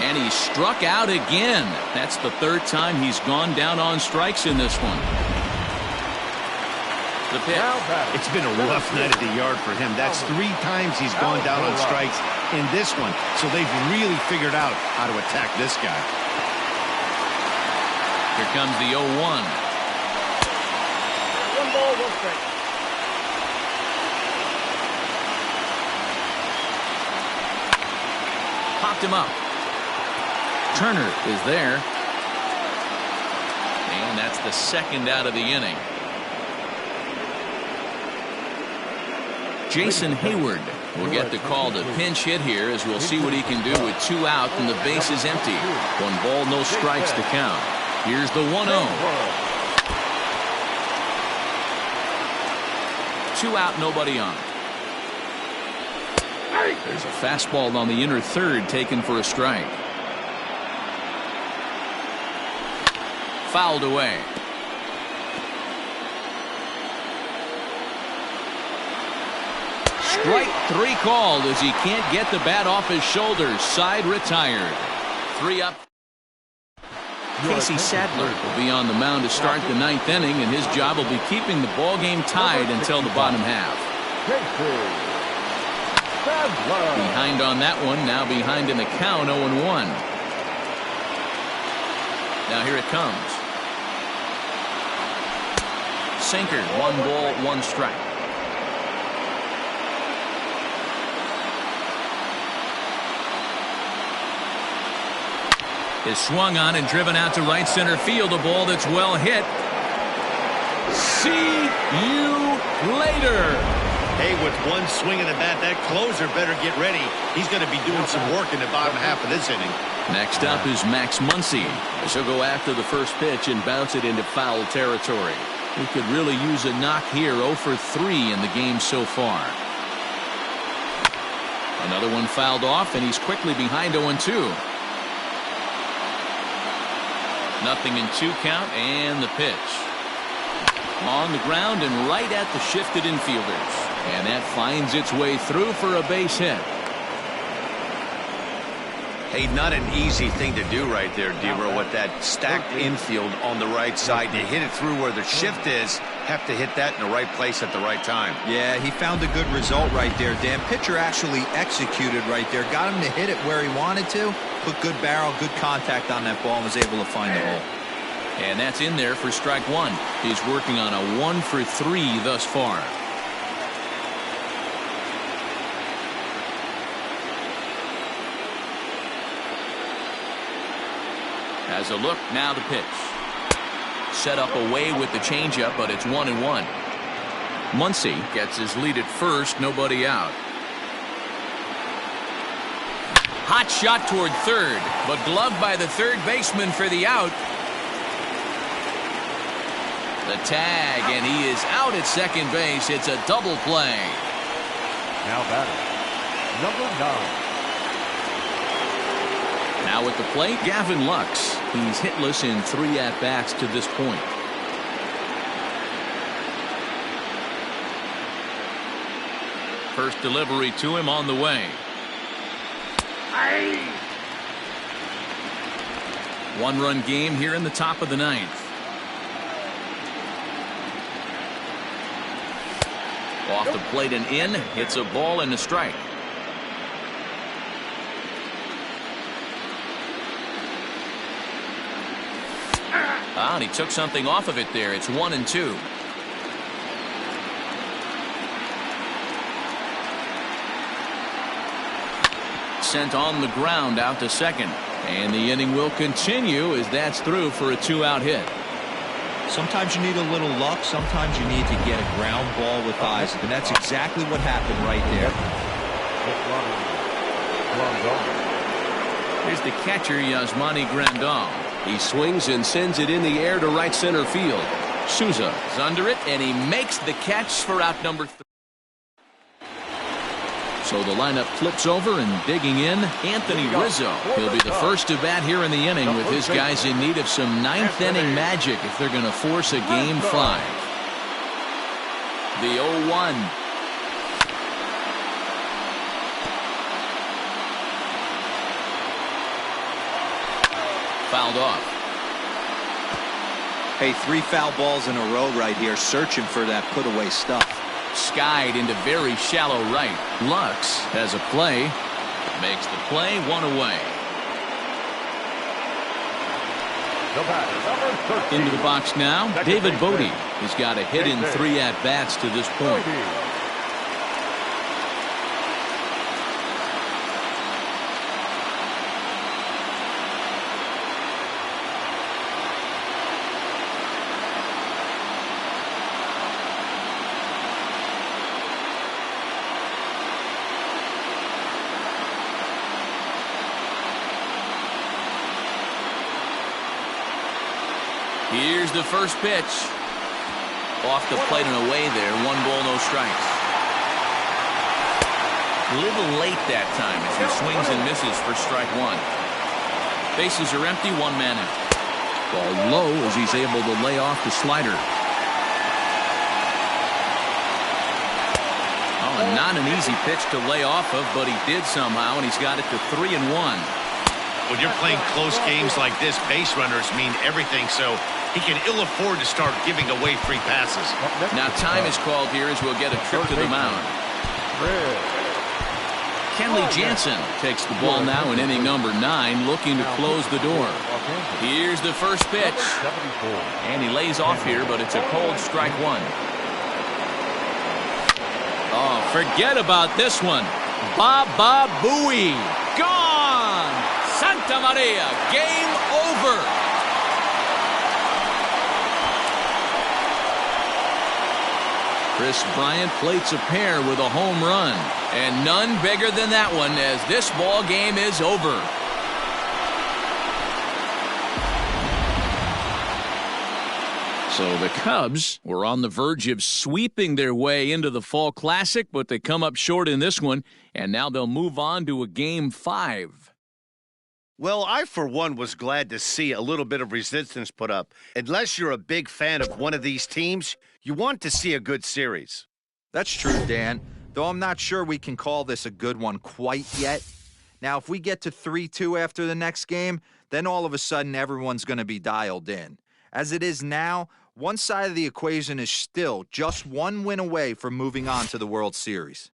And he struck out again. That's the third time he's gone down on strikes in this one. The pitch. It's been a rough night at the yard for him. That's 3 times he's gone down on strikes in this one. So they've really figured out how to attack this guy. Here comes the 0-1. 1 ball, 1 strike. Popped him up. Turner is there. And that's the second out of the inning. Jason Hayward will get the call to pinch hit here, as we'll see what he can do with 2 out and the base is empty. 1 ball, no strikes to count. Here's the 1-0. 2 out, nobody on. There's a fastball on the inner third taken for a strike. Fouled away. Strike 3 called as he can't get the bat off his shoulders. Side retired. 3 up. Casey Sadler will be on the mound to start the 9th inning, and his job will be keeping the ball game tied until the bottom half. Behind on that one, now behind in the count, 0-1. Now here it comes. Sinker, 1 ball, 1 strike. Is swung on and driven out to right center field. A ball that's well hit. See you later. Hey, with 1 swing of the bat, that closer better get ready. He's going to be doing some work in the bottom half of this inning. Next up is Max Muncy. She'll go after the first pitch and bounce it into foul territory. He could really use a knock here. 0 for 3 in the game so far. Another one fouled off, and he's quickly behind 0-2. Nothing in 2 count, and the pitch. On the ground and right at the shifted infielders. And that finds its way through for a base hit. Hey, not an easy thing to do right there, Debra, with that stacked infield on the right side. To hit it through where the shift is, have to hit that in the right place at the right time. Yeah, he found a good result right there, Dan. Pitcher actually executed right there. Got him to hit it where he wanted to. Put good barrel, good contact on that ball, and was able to find the hole. And that's in there for strike 1. He's working on a 1 for 3 thus far. As a look, now the pitch. Set up away with the changeup, but it's 1-1. Muncy gets his lead at first, nobody out. Hot shot toward third, but gloved by the third baseman for the out. The tag, and he is out at second base. It's a double play. Now batting, number 9. Now at the plate, Gavin Lux. He's hitless in 3 at-bats to this point. First delivery to him on the way. 1-run game here in the top of the 9th. Off the plate and in. Hits a ball and a strike. And he took something off of it there. It's 1-2. Sent on the ground out to second. And the inning will continue as that's through for a 2-out hit. Sometimes you need a little luck. Sometimes you need to get a ground ball with eyes. And that's exactly what happened right there. Here's the catcher, Yasmani Grandal. He swings and sends it in the air to right center field. Souza is under it, and he makes the catch for out number 3. So the lineup flips over, and digging in, Anthony Rizzo. He'll be the first to bat here in the inning, with his guys in need of some 9th inning magic if they're going to force a game 5. The 0-1. fouled off. Hey, 3 foul balls in a row right here, searching for that put-away stuff. Skied into very shallow right. Lux has a play. Makes the play, 1 away. Into the box now, David Bodie. He's got a hit in 3 at-bats to this point. Here's the first pitch. Off the plate and away there. 1 ball, no strikes. A little late that time as he swings and misses for strike 1. Bases are empty, 1 man out. Ball low as he's able to lay off the slider. Oh, not an easy pitch to lay off of, but he did somehow, and he's got it to 3-1. When you're playing close games like this, base runners mean everything, so he can ill afford to start giving away free passes. Now time is called here as we'll get a trip to the mound. Kenley Jansen takes the ball now in inning number 9, looking to close the door. Here's the first pitch. And he lays off here, but it's a cold strike 1. Oh, forget about this one. Baba Booey. Gone! Santa Maria, game over. Chris Bryant plates a pair with a home run, and none bigger than that one as this ball game is over. So the Cubs were on the verge of sweeping their way into the Fall Classic, but they come up short in this one, and now they'll move on to a Game 5. Well, I, for one, was glad to see a little bit of resistance put up. Unless you're a big fan of one of these teams, you want to see a good series. That's true, Dan, though I'm not sure we can call this a good one quite yet. Now, if we get to 3-2 after the next game, then all of a sudden everyone's going to be dialed in. As it is now, one side of the equation is still just 1 win away from moving on to the World Series.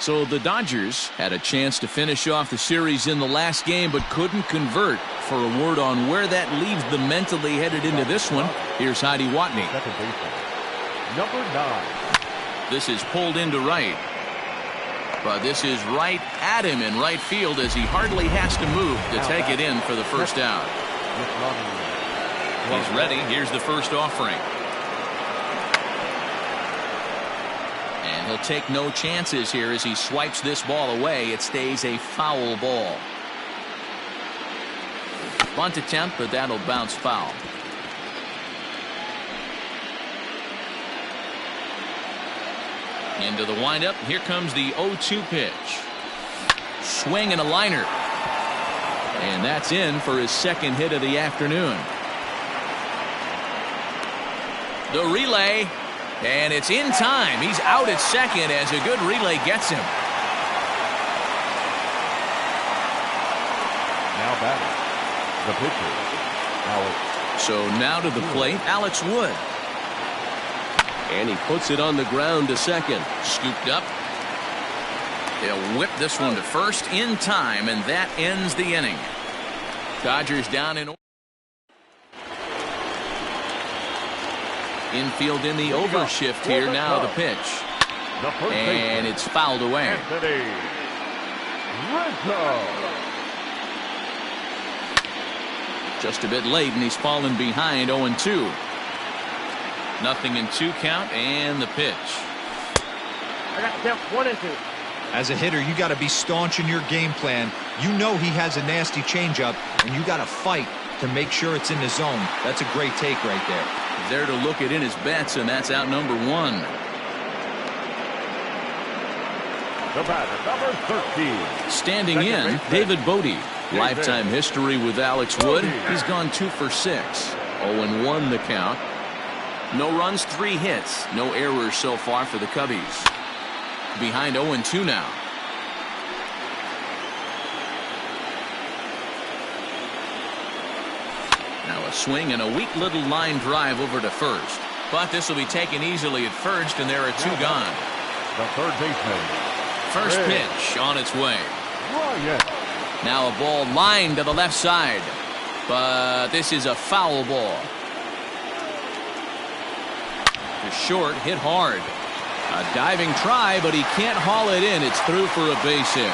So the Dodgers had a chance to finish off the series in the last game but couldn't convert. For a word on where that leaves them mentally headed into this one, here's Heidi Watney. Number 9. This is pulled into right. But this is right at him in right field as he hardly has to move to take it in for the first out. He's ready. Here's the first offering. And he'll take no chances here as he swipes this ball away. It stays a foul ball. Bunt attempt, but that'll bounce foul. Into the windup. Here comes the 0-2 pitch. Swing and a liner. And that's in for his second hit of the afternoon. The relay. And it's in time. He's out at second as a good relay gets him. Now batting, the pitcher, Alex. So now to the plate, Alex Wood. And he puts it on the ground to second. Scooped up. They'll whip this one to first in time, and that ends the inning. Dodgers down in infield in the overshift here. Now the pitch. And it's fouled away. Anthony Rizzo. Just a bit late, and he's fallen behind 0-2. 0-2 count, and the pitch. I got them 1-2. As a hitter, you got to be staunch in your game plan. You know he has a nasty changeup, and you got to fight to make sure it's in the zone. That's a great take right there. There to look it in his bets, and that's out number 1. The batter, number 13. Standing in, David Bodie. Lifetime history with Alex Wood. He's gone 2 for 6. 0-1 the count. No runs, 3 hits. No errors so far for the Cubbies. Behind 0-2 now. Now a swing and a weak little line drive over to first. But this will be taken easily at first, and there are 2 gone. The third baseman. First pitch on its way. Ryan. Now a ball lined to the left side. But this is a foul ball. The short hit hard. A diving try, but he can't haul it in. It's through for a base hit.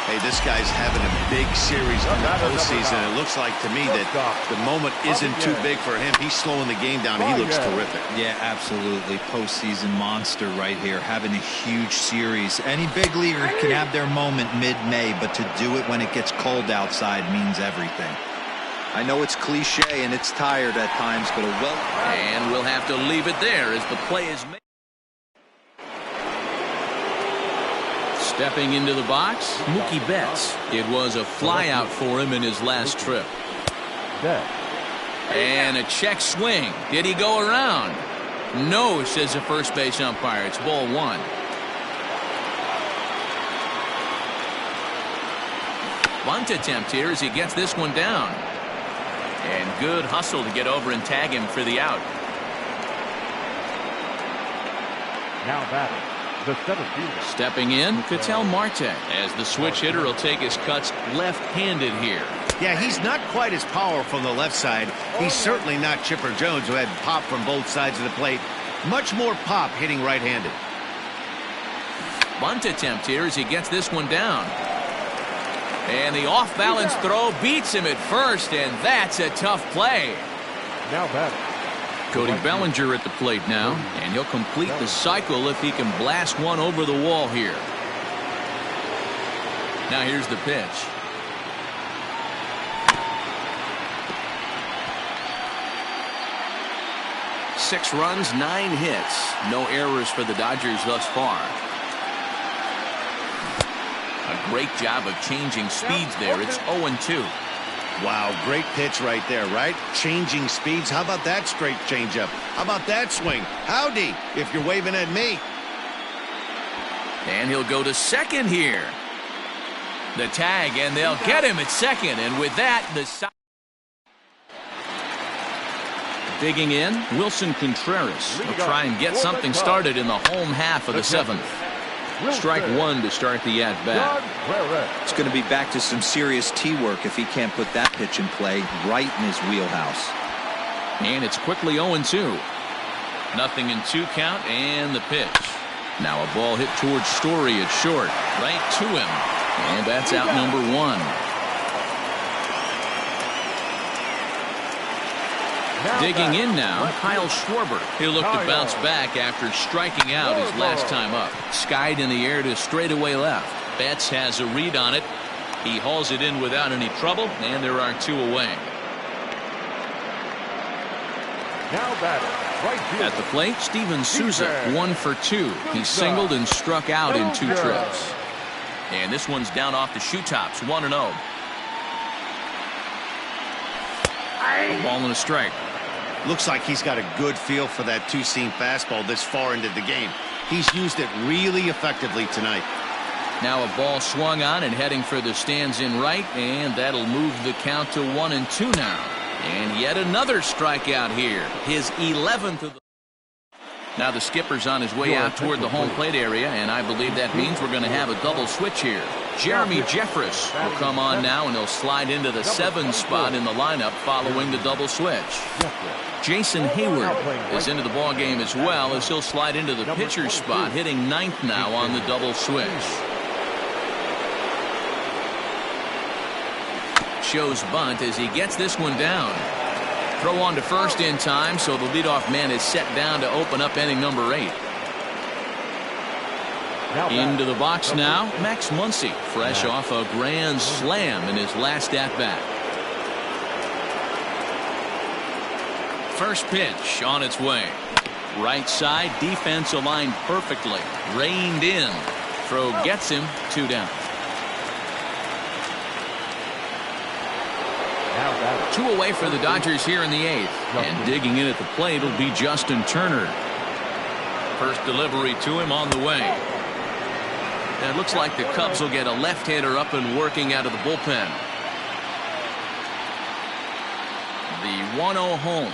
Hey, this guy's having a big series in the postseason. It looks like to me that the moment isn't too big for him. He's slowing the game down. He looks terrific. Yeah, absolutely. Postseason monster right here, having a huge series. Any big leaguer can have their moment mid-May, but to do it when it gets cold outside means everything. I know it's cliche and it's tired at times, but and we'll have to leave it there as the play is made. Stepping into the box, Mookie Betts. It was a flyout for him in his last trip. And a check swing. Did he go around? No, says the first base umpire. It's ball 1. Bunt attempt here as he gets this one down. And good hustle to get over and tag him for the out. Now batting, the center fielder. Stepping in, Ketel Marte, as the switch hitter will take his cuts left-handed here. Yeah, he's not quite as powerful on the left side. He's certainly not Chipper Jones, who had pop from both sides of the plate. Much more pop hitting right-handed. Bunt attempt here as he gets this one down. And the off-balance throw beats him at first, and that's a tough play. Now batting, Cody Bellinger at the plate now, and he'll complete the cycle if he can blast one over the wall here. Now here's the pitch. Six runs, 9 hits. No errors for the Dodgers thus far. A great job of changing speeds there. It's 0-2. Wow, great pitch right there, right? Changing speeds. How about that straight changeup? How about that swing? Howdy, if you're waving at me. And he'll go to second here. The tag, and they'll get him at second. And with that, the digging in, Wilson Contreras will try and get something started in the home half of the 7th. Strike 1 to start the at-bat. It's going to be back to some serious tee work if he can't put that pitch in play right in his wheelhouse. And it's quickly 0-2. Nothing in 2 count, and the pitch. Now a ball hit towards Story at short, right to him. And that's out number 1. Digging in now, Kyle Schwarber. He'll look to bounce back after striking out his last time up. Skied in the air to straightaway left. Betts has a read on it. He hauls it in without any trouble, and there are 2 away. Now batting, right field. At the plate, Steven Souza, 1 for 2. He singled and struck out in 2 trips. And this one's down off the shoe tops, 1-0. A ball and a strike. Looks like he's got a good feel for that two-seam fastball this far into the game. He's used it really effectively tonight. Now a ball swung on and heading for the stands in right, and that'll move the count to 1-2 now. And yet another strikeout here. His 11th of the... Now the skipper's on his way out toward the home plate area, and I believe that means we're going to have a double switch here. Jeremy Jeffress will come on now, and he'll slide into the 7 spot in the lineup following the double switch. Jason Hayward is into the ball game as well, as he'll slide into the pitcher's spot, hitting 9th now on the double switch. Shows bunt as he gets this one down. Throw on to first in time, so the leadoff man is set down to open up inning number 8. Into the box now, Max Muncy, fresh off a grand slam in his last at-bat. First pitch on its way. Right side, defense aligned perfectly. Reined in. Throw gets him, 2 down. 2 away for the Dodgers here in the 8th. And digging in at the plate will be Justin Turner. First delivery to him on the way. And it looks like the Cubs will get a left-hander up and working out of the bullpen. The 1-0 home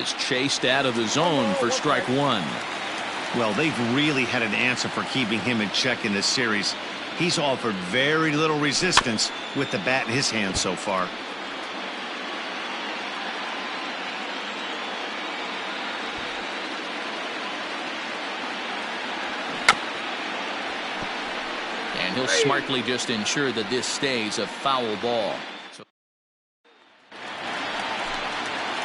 is chased out of the zone for strike 1. Well, they've really had an answer for keeping him in check in this series. He's offered very little resistance with the bat in his hand so far. And he'll smartly just ensure that this stays a foul ball.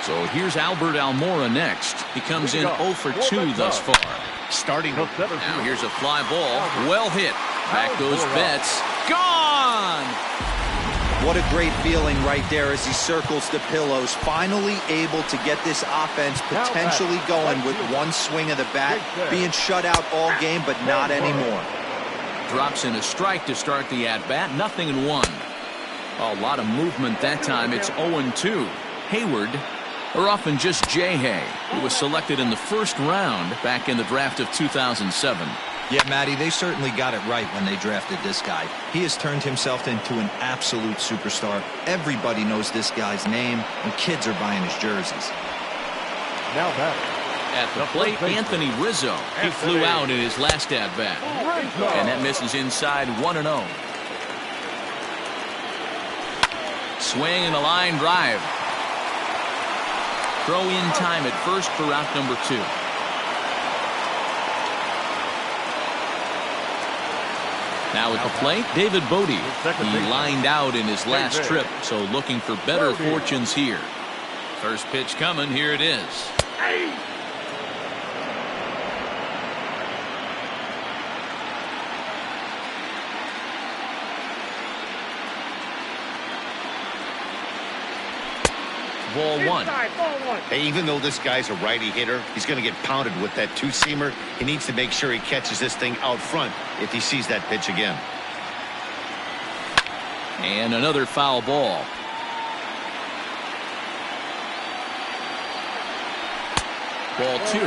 So here's Albert Almora next. He comes in 0 for 2 thus far. Starting. Now here's a fly ball. Well hit. Back goes Betts. Gone! What a great feeling right there as he circles the pillows. Finally able to get this offense potentially going with one swing of the bat. Being shut out all game, but not anymore. Drops in a strike to start the at-bat. 0-1. A lot of movement that time. It's 0-2. Hayward, or often just J-Hay, who was selected in the first round back in the draft of 2007. Yeah, Matty, they certainly got it right when they drafted this guy. He has turned himself into an absolute superstar. Everybody knows this guy's name, and kids are buying his jerseys. Now batting. At the plate, Anthony Rizzo. He flew out in his last at-bat. And that misses inside 1-0. Swing and a line drive. Throw in time at first for out number 2. Now at the plate, David Bodie. He lined out in his last trip, so looking for better fortunes here. First pitch coming, here it is. Ball 1. Hey, even though this guy's a righty hitter, he's going to get pounded with that 2-seamer. He needs to make sure he catches this thing out front if he sees that pitch again. And another foul ball. Ball 2.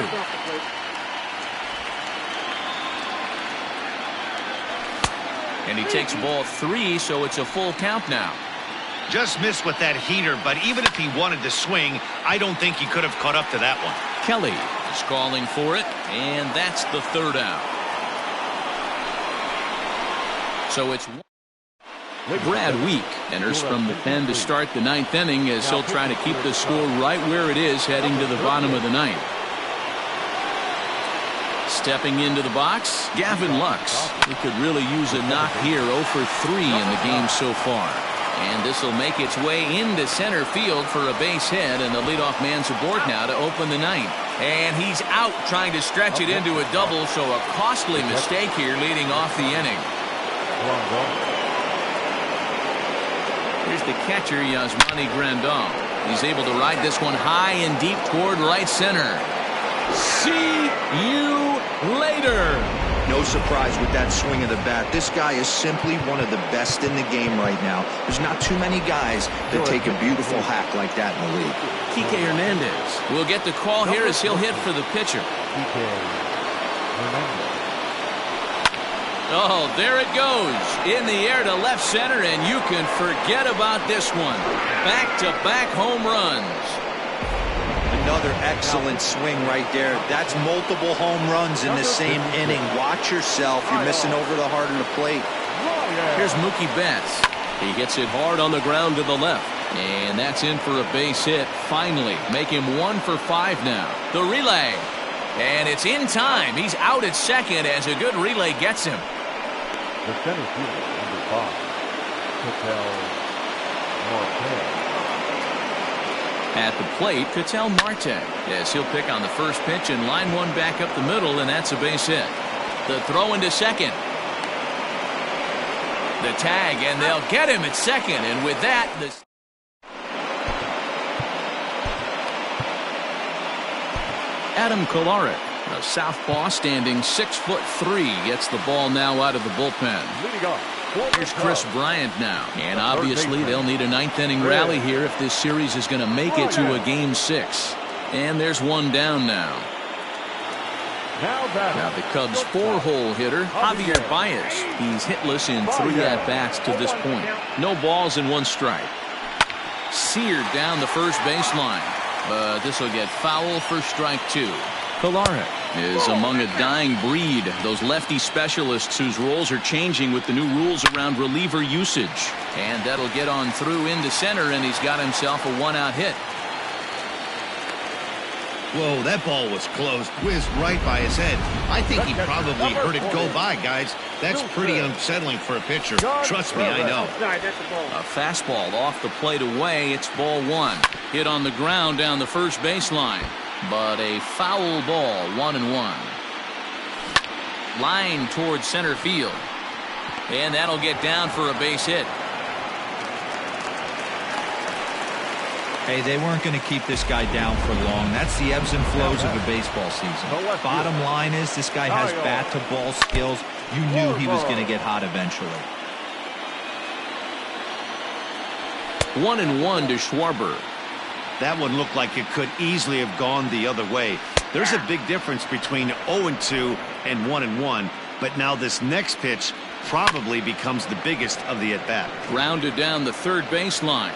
And he takes ball 3, so it's a full count now. Just missed with that heater, but even if he wanted to swing, I don't think he could have caught up to that one. Kelly is calling for it, and that's the 3rd out. So it's Brad Week enters from the pen to start the 9th inning as he'll try to keep the score right where it is heading to the bottom of the 9th. Stepping into the box, Gavin Lux. He could really use a knock here. 0 for 3 in the game so far. And this will make its way into center field for a base hit, and the leadoff man's aboard now to open the 9th. And he's out trying to stretch it into a double, so a costly mistake here leading off the inning. Here's the catcher, Yasmani Grandal. He's able to ride this one high and deep toward right center. See you later. No surprise with that swing of the bat. This guy is simply one of the best in the game right now. There's not too many guys that take a beautiful hack like that in the league. Kike Hernandez will get the call here as he'll hit for the pitcher. Oh, there it goes. In the air to left center, and you can forget about this one. Back-to-back home runs. Another excellent swing right there. That's multiple home runs in the same inning. Watch yourself. You're missing over the heart of the plate. Here's Mookie Betts. He hits it hard on the ground to the left. And that's in for a base hit. Finally, make him 1 for 5 now. The relay. And it's in time. He's out at second as a good relay gets him. The center fielder, number 5, Ketel Marte. At the plate, Ketel Marte. Yes, he'll pick on the first pitch and line one back up the middle, and that's a base hit. The throw into second. The tag, and they'll get him at second. And with that, Adam Kolarek, a southpaw standing 6'3", gets the ball now out of the bullpen. Here's Chris Bryant now. And obviously they'll need a ninth-inning rally here if this series is going to make it to a Game 6. And there's one down now. Now the Cubs' four-hole hitter, Javier Baez. He's hitless in 3 at-bats to this point. No balls and 1 strike. Seared down the first baseline. But this will get foul for strike 2. Kolarek is among a dying breed, those lefty specialists whose roles are changing with the new rules around reliever usage. And that'll get on through into center, and he's got himself a 1-out hit. Whoa, that ball was close. Whizzed right by his head. I think he probably heard it go by, guys. That's pretty unsettling for a pitcher. Trust me, I know. A fastball off the plate away. It's ball 1. Hit on the ground down the first baseline. But a foul ball, 1-1. Line towards center field. And that'll get down for a base hit. Hey, they weren't going to keep this guy down for long. That's the ebbs and flows of a baseball season. Bottom line is this guy has bat-to-ball skills. You knew he was going to get hot eventually. 1-1 to Schwarber. That one looked like it could easily have gone the other way. There's a big difference between 0-2 and 1-1, but now this next pitch probably becomes the biggest of the at-bat. Grounded down the third baseline.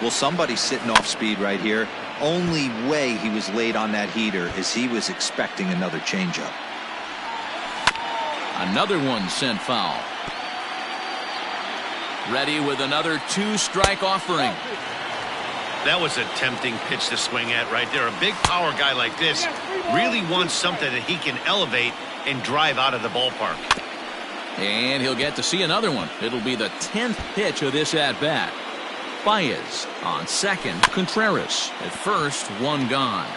Well, somebody's sitting off speed right here. Only way he was late on that heater is he was expecting another changeup. Another one sent foul. Ready with another 2-strike offering. That was a tempting pitch to swing at right there. A big power guy like this really wants something that he can elevate and drive out of the ballpark. And he'll get to see another one. It'll be the 10th pitch of this at-bat. Baez on second. Contreras at first. 1 gone.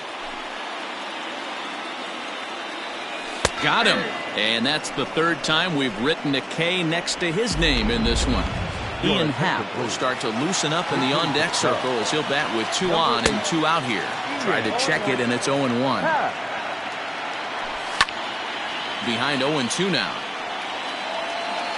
Got him. And that's the 3rd time we've written a K next to his name in this one. Ian Happ will start to loosen up in the on-deck circle as he'll bat with 2 on and 2 out here. Tried to check it, and it's 0-1. Behind 0-2 now.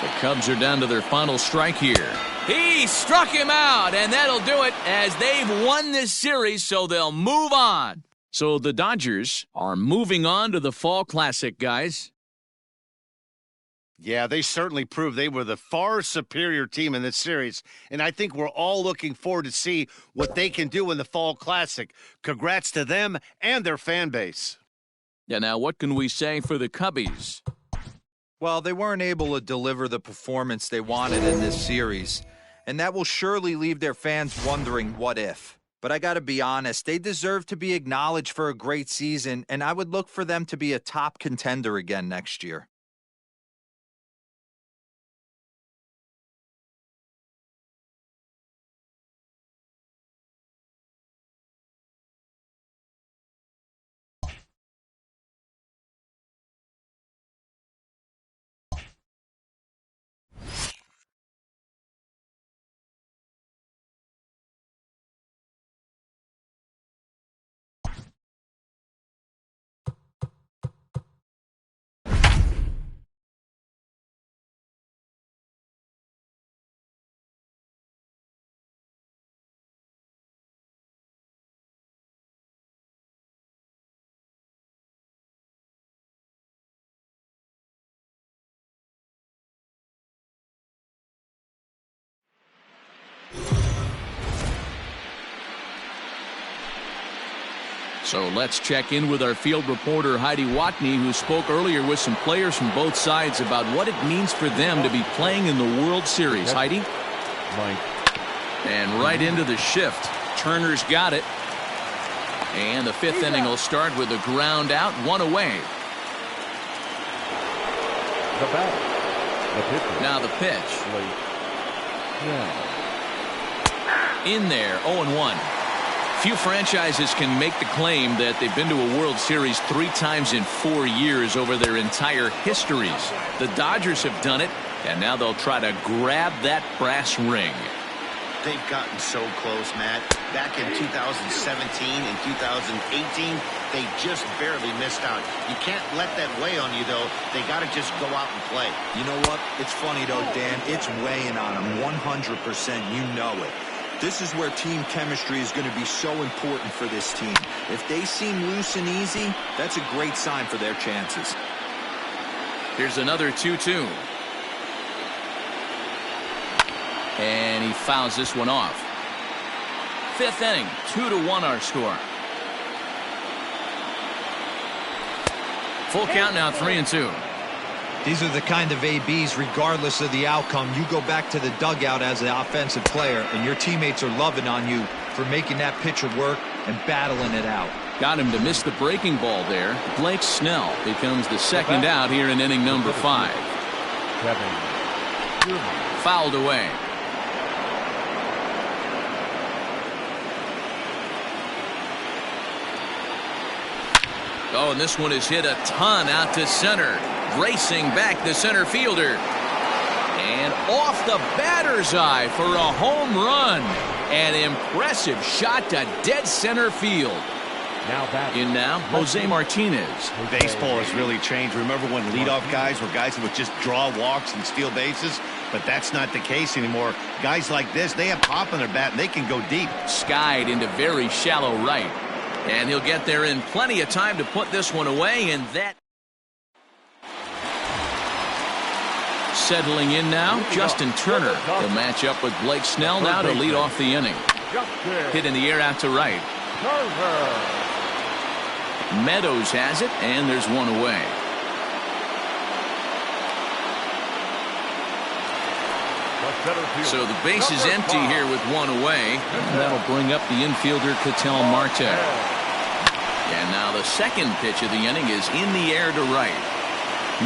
The Cubs are down to their final strike here. He struck him out, and that'll do it as they've won this series, so they'll move on. So the Dodgers are moving on to the Fall Classic, guys. Yeah, they certainly proved they were the far superior team in this series, and I think we're all looking forward to see what they can do in the Fall Classic. Congrats to them and their fan base. Yeah, now what can we say for the Cubbies? Well, they weren't able to deliver the performance they wanted in this series, and that will surely leave their fans wondering what if. But I got to be honest, they deserve to be acknowledged for a great season, and I would look for them to be a top contender again next year. So let's check in with our field reporter Heidi Watney, who spoke earlier with some players from both sides about what it means for them to be playing in the World Series. Heidi? And right into the shift. Turner's got it. And the 5th inning will start with a ground out, 1 away. The batter. The pitcher. Now the pitch. In there, 0-1. Few franchises can make the claim that they've been to a World Series 3 times in 4 years over their entire histories. The Dodgers have done it, and now they'll try to grab that brass ring. They've gotten so close, Matt. Back in 2017 and 2018, they just barely missed out. You can't let that weigh on you, though. They got to just go out and play. You know what? It's funny, though, Dan. It's weighing on them 100%. You know it. This is where team chemistry is going to be so important for this team. If they seem loose and easy, that's a great sign for their chances. Here's another 2-2. And he fouls this one off. 5th inning, 2-1 our score. Full count now, 3-2. These are the kind of ABs, regardless of the outcome, you go back to the dugout as an offensive player, and your teammates are loving on you for making that pitcher work and battling it out. Got him to miss the breaking ball there. Blake Snell becomes the second out here in inning number 5. Fouled away. Oh, and this one is hit a ton out to center. Racing back the center fielder. And off the batter's eye for a home run. An impressive shot to dead center field. In now, Jose Martinez. Baseball has really changed. Remember when leadoff guys were guys that would just draw walks and steal bases? But that's not the case anymore. Guys like this, they have pop in their bat, and they can go deep. Skied into very shallow right. And he'll get there in plenty of time to put this one away, and that... Settling in now, Justin Turner. He'll match up with Blake Snell now to lead off the inning. Hit in the air out to right. Meadows has it, and there's one away. So the base is empty here with one away. And that'll bring up the infielder Ketel Marte. And now the second pitch of the inning is in the air to right.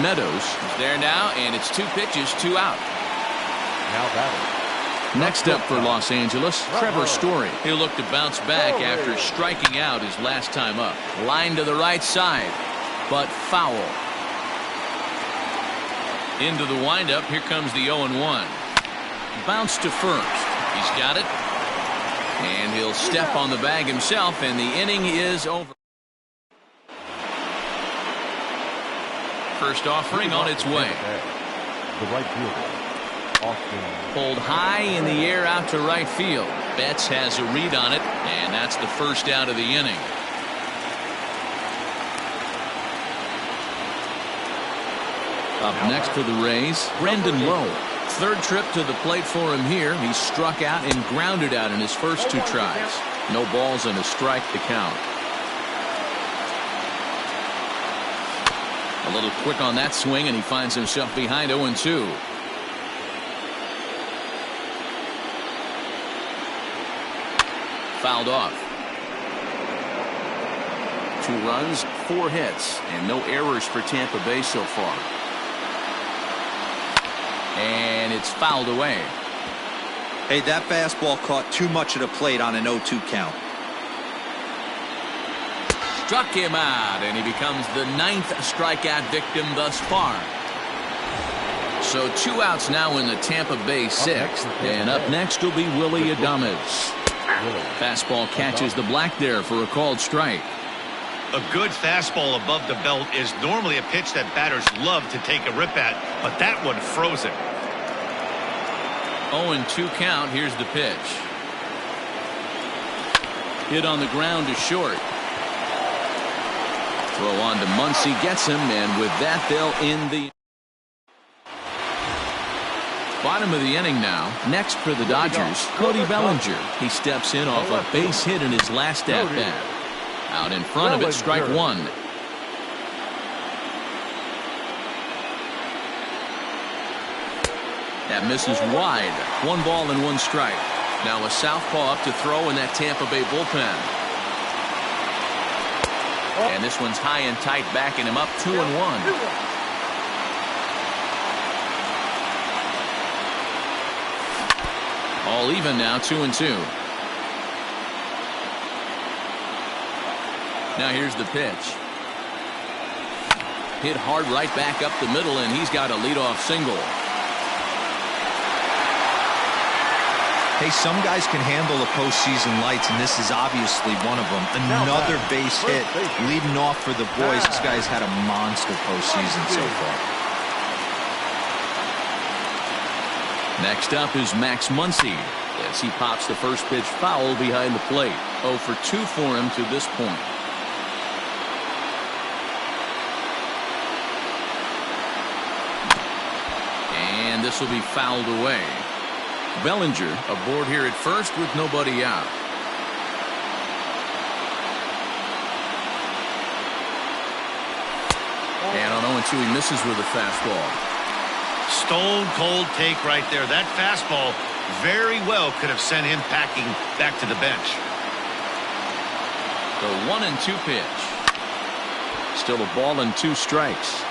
Meadows is there now, and it's 2 pitches, 2 out. Next up for Los Angeles, Trevor Story. He'll look to bounce back after striking out his last time up. Line to the right side, but foul. Into the windup, here comes the 0-1. Bounce to first. He's got it. And he'll step on the bag himself, and the inning is over. First offering on its way. The right fielder, Austin. Pulled high in the air out to right field. Betts has a read on it, and that's the first out of the inning. Up next for the Rays, Brandon Lowe. Third trip to the plate for him here. He struck out and grounded out in his first 2 tries. No balls and a strike to count. A little quick on that swing, and he finds himself behind 0-2. Fouled off. 2 runs, 4 hits, and no errors for Tampa Bay so far. And it's fouled away. Hey, that fastball caught too much of the plate on an 0-2 count. Struck him out, and he becomes the 9th strikeout victim thus far. So 2 outs now in the Tampa Bay 6th. And up next will be Willy Adames. Fastball catches the black there for a called strike. A good fastball above the belt is normally a pitch that batters love to take a rip at, but that one froze him. 0-2 count. Here's the pitch. Hit on the ground to short. Throw on to Muncy, gets him, and with that they'll end the bottom of the inning now. Next for the Dodgers, Cody Bellinger. He steps in off a base hit in his last at-bat. Out in front of it, strike 1. That misses wide. 1 ball and 1 strike. Now a southpaw up to throw in that Tampa Bay bullpen. And this one's high and tight, backing him up 2-1. All even now, 2-2. Now here's the pitch. Hit hard right back up the middle, and he's got a leadoff single. Hey, some guys can handle the postseason lights, and this is obviously one of them. Another base hit leading off for the boys. This guy's had a monster postseason so far. Next up is Max Muncy as he pops the first pitch foul behind the plate. 0 for 2 for him to this point. And this will be fouled away. Bellinger aboard here at first with nobody out. And on 0-2 he misses with a fastball. Stone cold take right there. That fastball very well could have sent him packing back to the bench. The 1-2 pitch. Still a ball and 2 strikes.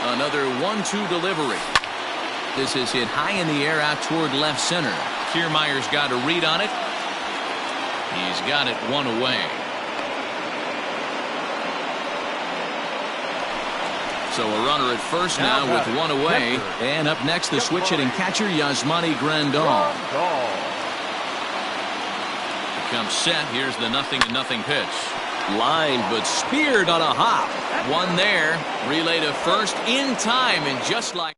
Another 1-2 delivery. This is hit high in the air out toward left center. Kiermaier's got a read on it. He's got it 1 away. So a runner at first now with 1 away. And up next, the switch hitting catcher Yasmani Grandal. Becomes set. Here's the 0-0 pitch. Line, but speared on a hop. 1 there. Relay to first in time, and just like.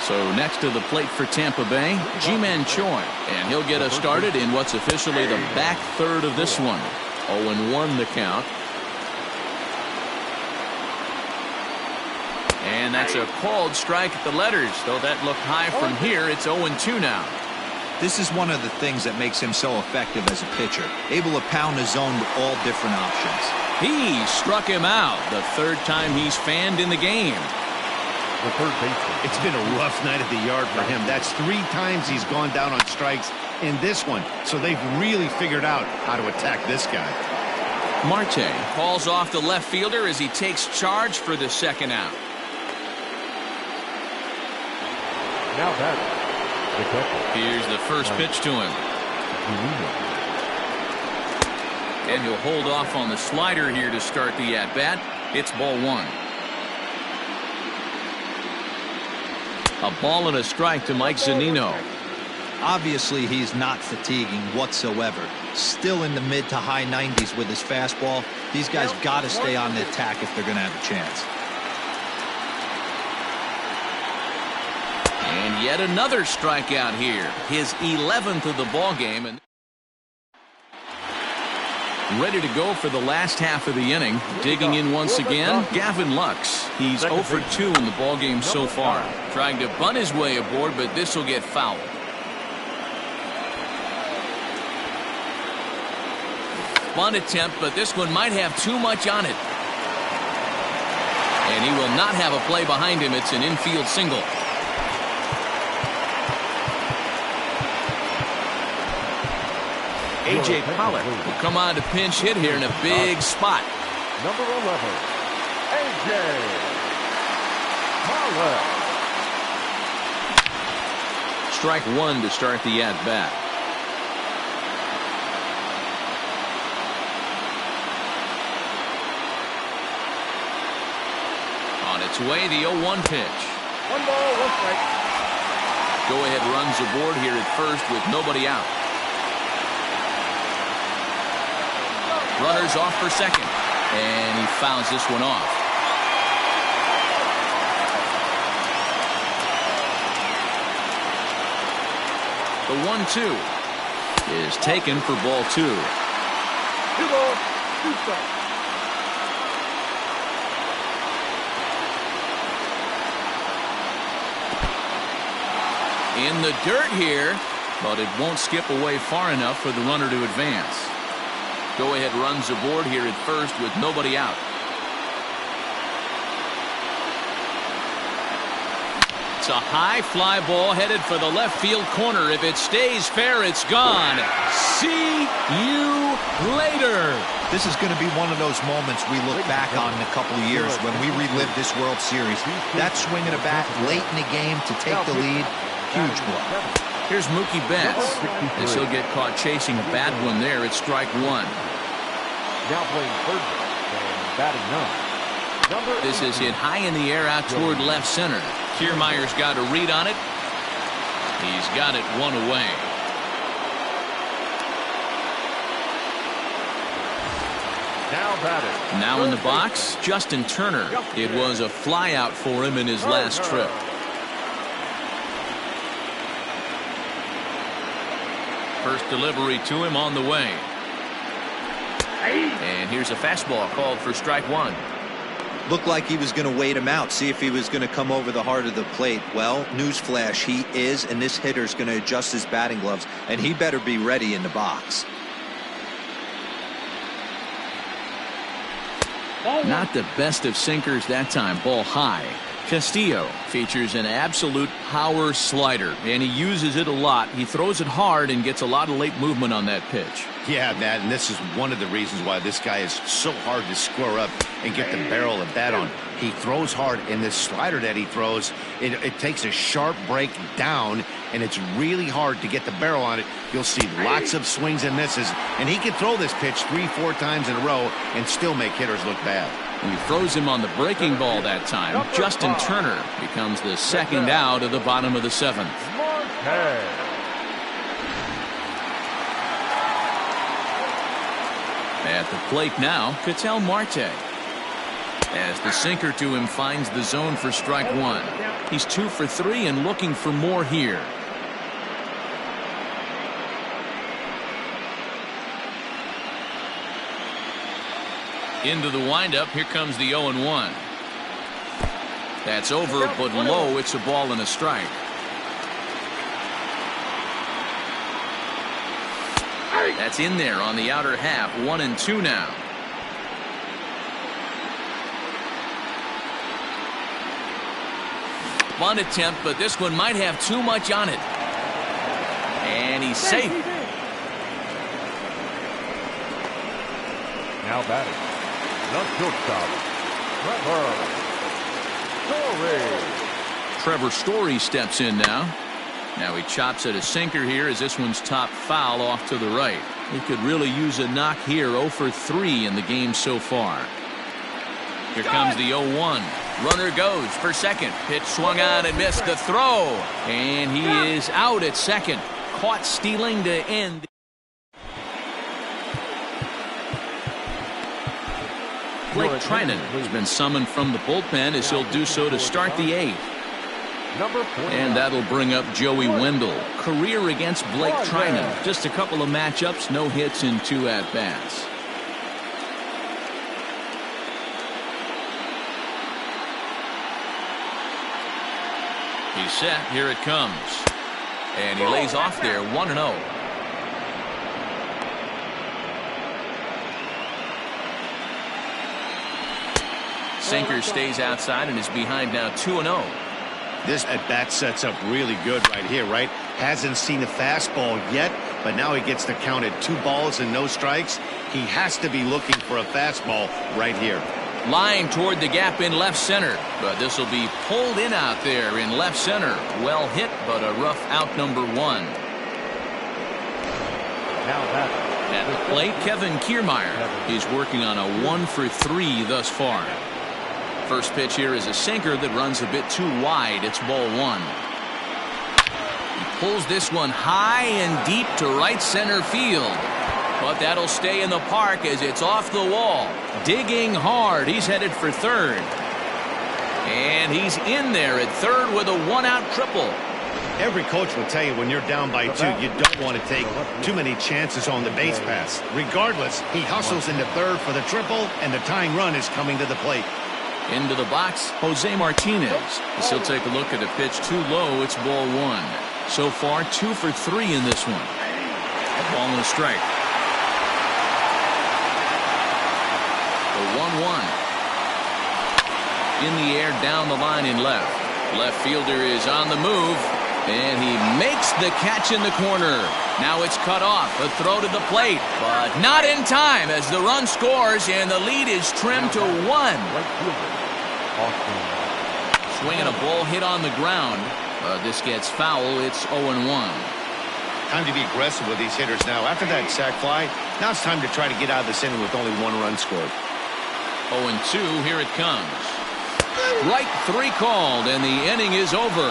So next to the plate for Tampa Bay, Ji-Man Choi, and he'll get us started in what's officially the back third of this one. 0-1 the count. And that's a called strike at the letters, though that looked high from here. It's 0-2 now. This is one of the things that makes him so effective as a pitcher, able to pound the zone with all different options. He struck him out the 3rd time he's fanned in the game. The third baseman. It's been a rough night at the yard for him. That's 3 times he's gone down on strikes in this one. So they've really figured out how to attack this guy. Marte calls off the left fielder as he takes charge for the 2nd out. Now batting, the catcher. Here's the first pitch to him. And he'll hold off on the slider here to start the at-bat. It's ball 1. A ball and a strike to Mike Zunino. Obviously, he's not fatiguing whatsoever. Still in the mid to high 90s with his fastball. These guys got to stay on the attack if they're going to have a chance. And yet another strikeout here. His 11th of the ball game, and ready to go for the last half of the inning. Digging in once again, Gavin Lux. He's 0 for 2 in the ball game so far. Trying to bunt his way aboard, but this will get fouled. Bunt attempt, but this one might have too much on it. And he will not have a play behind him. It's an infield single. A.J. Pollock will come on to pinch hit here in a big spot. Number 11, A.J. Pollock. Strike 1 to start the at-bat. On its way, the 0-1 pitch. 1 ball, 1 strike. Go-ahead runs aboard here at first with nobody out. Runners off for second, and he fouls this one off. The 1-2 is taken for ball 2. 2 balls, 2 strikes. In the dirt here, but it won't skip away far enough for the runner to advance. Go-ahead runs aboard here at first with nobody out. It's a high fly ball headed for the left field corner. If it stays fair, it's gone. See you later. This is going to be one of those moments we look back on in a couple of years when we relive this World Series. That swing of the bat late in the game to take the lead, huge blow. Here's Mookie Betts, as he'll get caught chasing a bad one there. It's strike one. Now playing third base and batting ninth. This is hit high in the air out toward left center. Kiermaier's got a read on it. He's got it one away. Now in the box, Justin Turner. It was a flyout for him in his last trip. First delivery to him on the way. And here's a fastball called for strike one. Looked like he was going to wait him out, see if he was going to come over the heart of the plate. Well, newsflash, he is, and this hitter's going to adjust his batting gloves, and he better be ready in the box. Not the best of sinkers that time. Ball high. Castillo features an absolute power slider, and he uses it a lot. He throws it hard and gets a lot of late movement on that pitch. Yeah, Matt, and this is one of the reasons why this guy is so hard to square up and get the barrel of bat on. He throws hard, and this slider that he throws, it takes a sharp break down, and it's really hard to get the barrel on it. You'll see lots of swings and misses, and he can throw this pitch 3-4 times in a row and still make hitters look bad. He throws him on the breaking ball that time. Justin Turner becomes the second out of the bottom of the seventh. At the plate now, Ketel Marte. As the sinker to him finds the zone for strike one. He's 2 for 3 and looking for more here. Into the windup. Here comes the 0-1. That's over, but low. It's a ball and a strike. That's in there on the outer half. 1-2 now. Bunt attempt, but this one might have too much on it. And he's safe. Now batting. The shortstop, Trevor Story steps in now. Now he chops at a sinker here as this one's top foul off to the right. He could really use a knock here. 0 for 3 in the game so far. Here comes the 0-1. Runner goes for second. Pitch swung on and missed the throw. And he is out at second. Caught stealing to end. Blake Trinan has been summoned from the bullpen as he'll do so to start the 8th. And that'll bring up Joey Wendell. Career against Blake Trinan. Just a couple of matchups, no hits in 2 at-bats. He's set. Here it comes. And he lays off there. 1-0. Sinker stays outside and is behind now 2-0. This at-bat sets up really good right here, right? Hasn't seen a fastball yet, but now he gets the count at 2 balls and no strikes. He has to be looking for a fastball right here. Line toward the gap in left center, but this will be pulled in out there in left center. Well hit, but a rough out number 1. Now batting. At the plate, Kevin Kiermaier. He's working on a 1 for 3 thus far. First pitch here is a sinker that runs a bit too wide. It's ball 1. He pulls this one high and deep to right center field. But that'll stay in the park as it's off the wall. Digging hard. He's headed for third. And he's in there at third with a 1-out triple. Every coach will tell you when you're down by 2, you don't want to take too many chances on the base pass. Regardless, he hustles into third for the triple, and the tying run is coming to the plate. Into the box, Jose Martinez. As he'll take a look at a pitch too low. It's ball 1. So far, 2 for 3 in this one. A ball and a strike. The 1-1. In the air, down the line in left. Left fielder is on the move, and he makes the catch in the corner. Now it's cut off. A throw to the plate, but not in time as the run scores, and the lead is trimmed to 1. Swinging a ball hit on the ground. This gets foul. It's 0-1. Time to be aggressive with these hitters now. After that sac fly, now it's time to try to get out of this inning with only 1 run scored. 0-2. Here it comes. Strike 3 called, and the inning is over.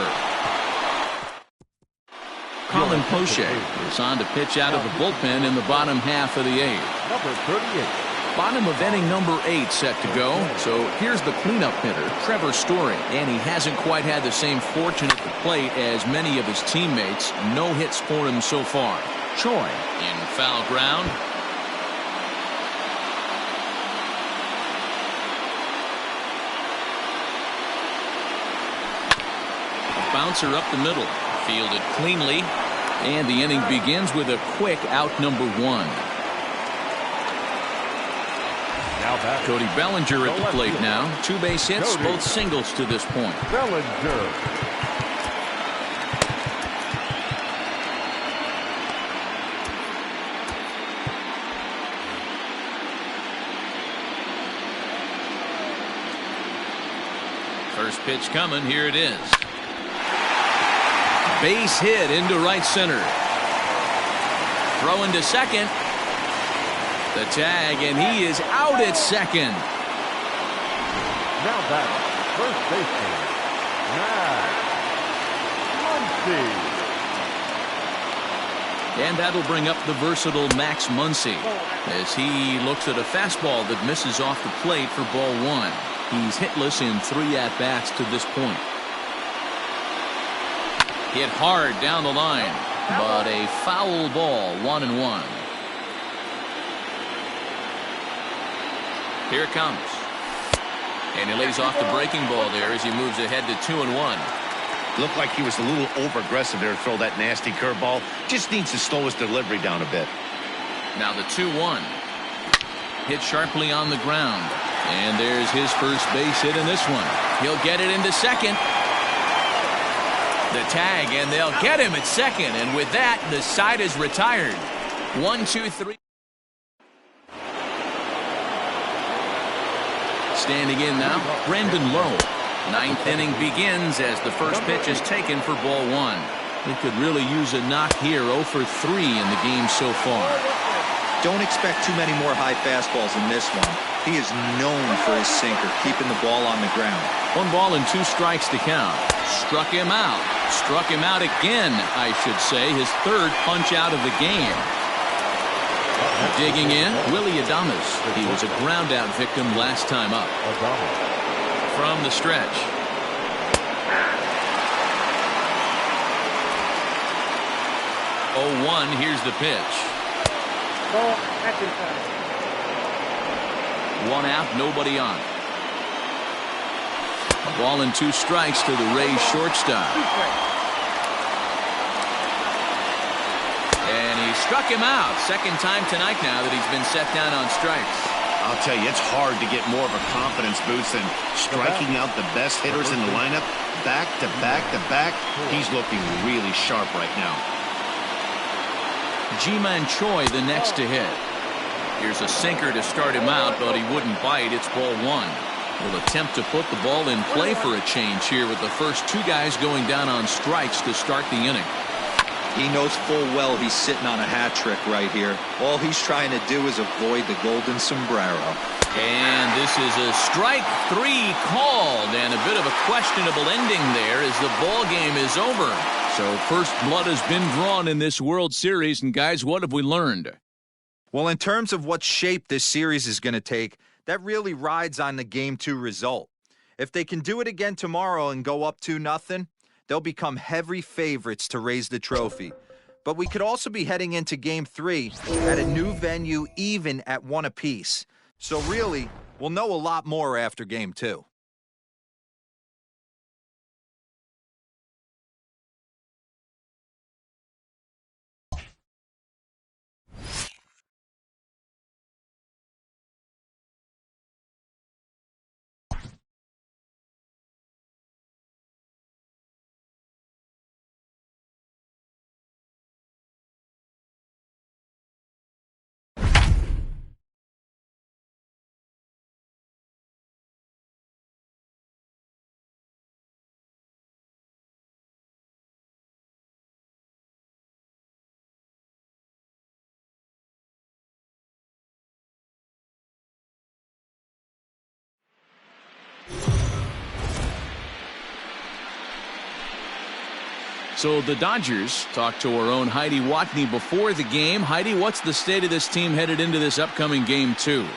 Colin Poche is on to pitch out of the bullpen in the bottom half of the 8th. Number 38. Bottom of inning number 8 set to go. So here's the cleanup hitter, Trevor Story. And he hasn't quite had the same fortune at the plate as many of his teammates. No hits for him so far. Choi in foul ground. A bouncer up the middle. Fielded cleanly. And the inning begins with a quick out number 1. Now back. Cody Bellinger at the plate now. 2 base hits, both singles to this point. Bellinger. First pitch coming. Here it is. Base hit into right center. Throw into second. The tag, and he is out at second. Now back. First baseman. Max Muncy. And that'll bring up the versatile Max Muncy as he looks at a fastball that misses off the plate for ball 1. He's hitless in 3 at-bats to this point. Hit hard down the line, but a foul ball, 1-1. Here it comes. And he lays off the breaking ball there as he moves ahead to 2-1. Looked like he was a little over-aggressive there to throw that nasty curveball. Just needs to slow his delivery down a bit. Now the 2-1. Hit sharply on the ground. And there's his first base hit in this one. He'll get it into second. The tag, and they'll get him at second. And with that, the side is retired. 1, 2, 3. Standing in now, Brendan Lowe. 9th inning begins as the first pitch is taken for ball 1. He could really use a knock here. 0 for 3 in the game so far. Don't expect too many more high fastballs in this one. He is known for his sinker, keeping the ball on the ground. 1 ball and 2 strikes to count. Struck him out. Struck him out again, I should say. His 3rd punch out of the game. Digging in, Willie Adames. He was a ground-out victim last time up. From the stretch. Oh, 1, here's the pitch. 1 out, nobody on. A ball and 2 strikes to the Rays shortstop. And he struck him out. 2nd time tonight now that he's been set down on strikes. I'll tell you, it's hard to get more of a confidence boost than striking out the best hitters in the lineup. Back to back to back. He's looking really sharp right now. Ji-Man Choi the next to hit. Here's a sinker to start him out, but he wouldn't bite. It's ball 1. He'll attempt to put the ball in play for a change here with the first 2 guys going down on strikes to start the inning. He knows full well he's sitting on a hat trick right here. All he's trying to do is avoid the golden sombrero. And this is a strike 3 called, and a bit of a questionable ending there as the ball game is over. So first blood has been drawn in this World Series, and guys, what have we learned? Well, in terms of what shape this series is going to take, that really rides on the Game 2 result. If they can do it again tomorrow and go up 2-0, they'll become heavy favorites to raise the trophy. But we could also be heading into Game 3 at a new venue, even at 1 apiece. So really, we'll know a lot more after Game 2. So the Dodgers talked to our own Heidi Watney before the game. Heidi, what's the state of this team headed into this upcoming Game 2?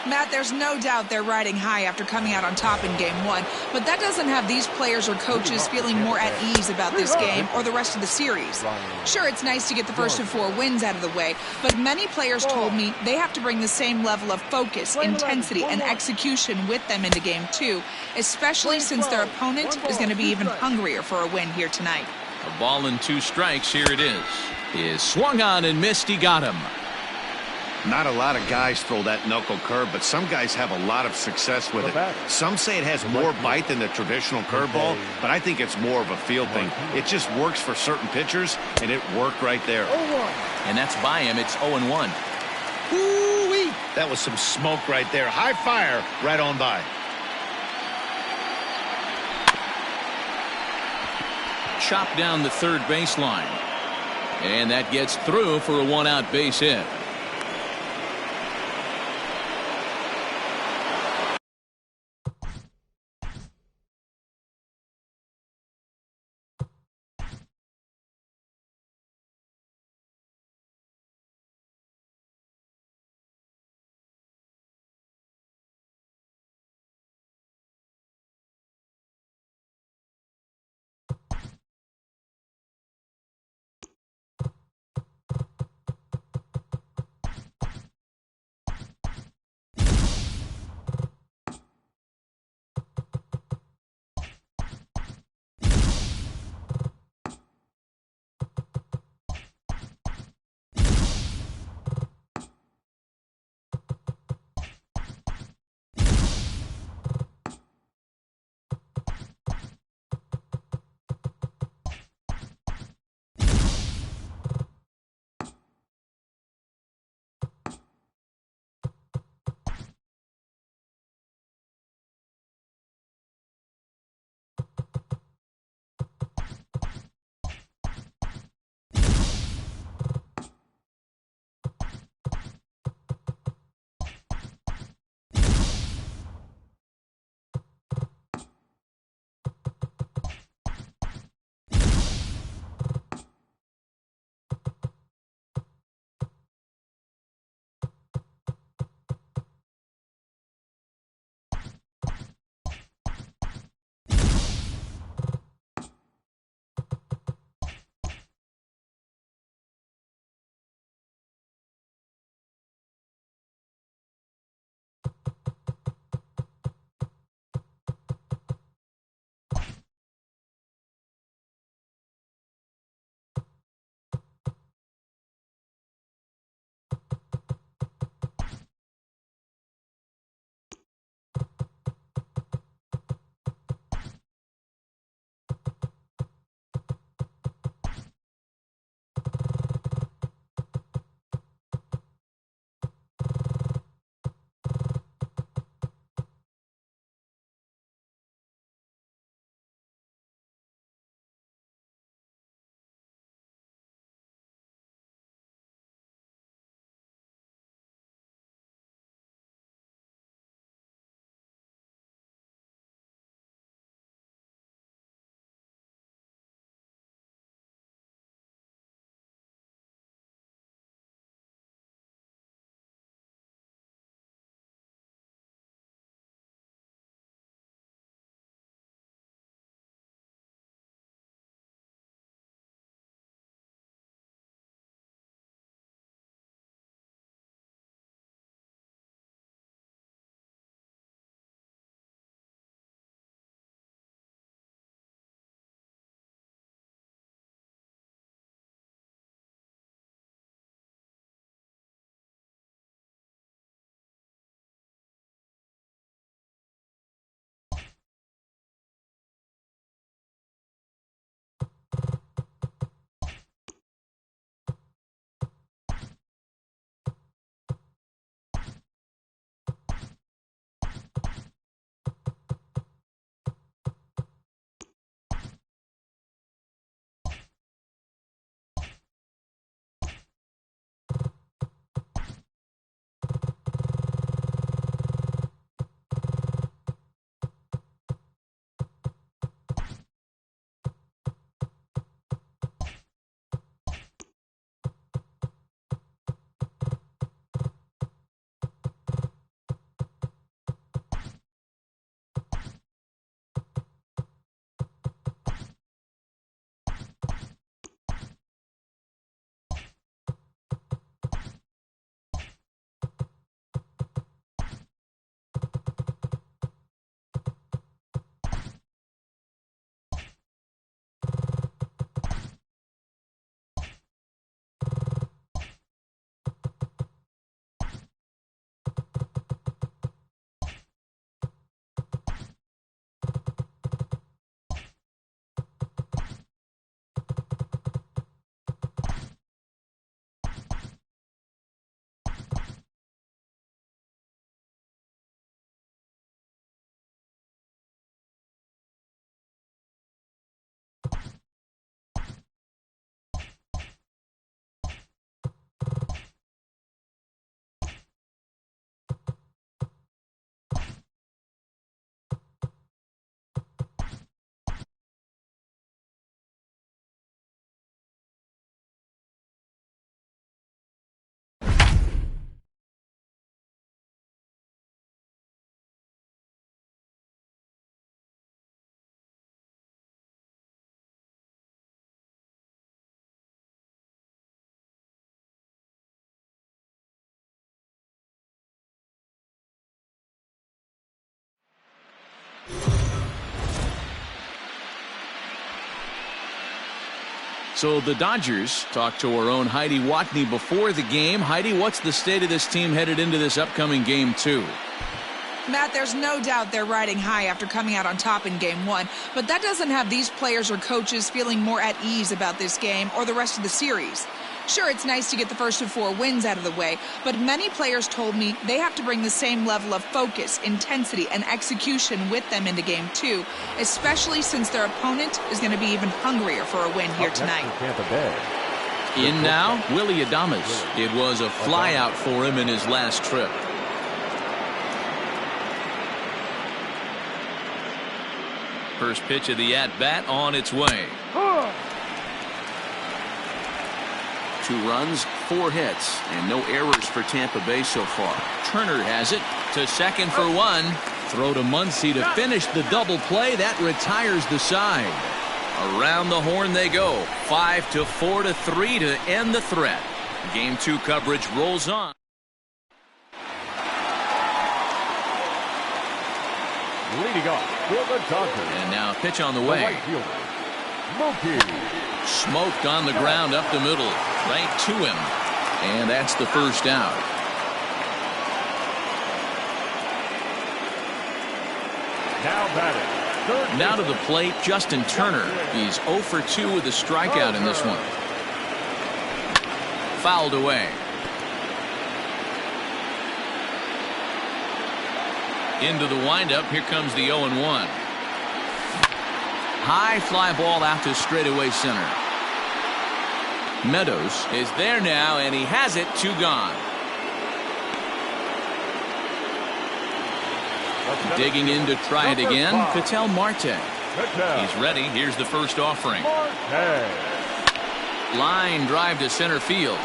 Matt, there's no doubt they're riding high after coming out on top in Game 1, but that doesn't have these players or coaches feeling more at ease about this game or the rest of the series. Sure, it's nice to get the first of 4 wins out of the way, but many players told me they have to bring the same level of focus, intensity, and execution with them into Game 2, especially since their opponent is going to be even hungrier for a win here tonight. A ball and 2 strikes. Here it is swung on and missed. He got him. Not a lot of guys throw that knuckle curve, but some guys have a lot of success with it. Some say it has more bite than the traditional curveball, but I think it's more of a feel thing. It just works for certain pitchers, and it worked right there. And that's by him. It's 0-1. Ooh-wee. That was some smoke right there. High fire right on by. Chopped down the third baseline. And that gets through for a 1-out base hit. So the Dodgers talked to our own Heidi Watney before the game. Heidi, what's the state of this team headed into this upcoming Game 2? Matt, there's no doubt they're riding high after coming out on top in Game 1, but that doesn't have these players or coaches feeling more at ease about this game or the rest of the series. Sure, it's nice to get the first of 4 wins out of the way, but many players told me they have to bring the same level of focus, intensity, and execution with them into Game 2, especially since their opponent is going to be even hungrier for a win here tonight. In now, Willy Adames. It was a flyout for him in his last trip. First pitch of the at-bat on its way. 2 runs, 4 hits, and no errors for Tampa Bay so far. Turner has it to second for 1. Throw to Muncy to finish the double play. That retires the side. Around the horn they go. 5-4 to 3 to end the threat. Game 2 coverage rolls on. Leading off for the Dodgers. And now pitch on the way. Right fielder, Mookie. Smoked on the ground up the middle. Right to him. And that's the first out. Now batting. Now to the plate, Justin Turner. He's 0 for 2 with a strikeout in this one. Fouled away. Into the windup. Here comes the 0-1. High fly ball out to straightaway center. Meadows is there now, and he has it. 2 gone. Digging in to try it again. Ketel Marte. He's ready. Here's the first offering. Line drive to center field.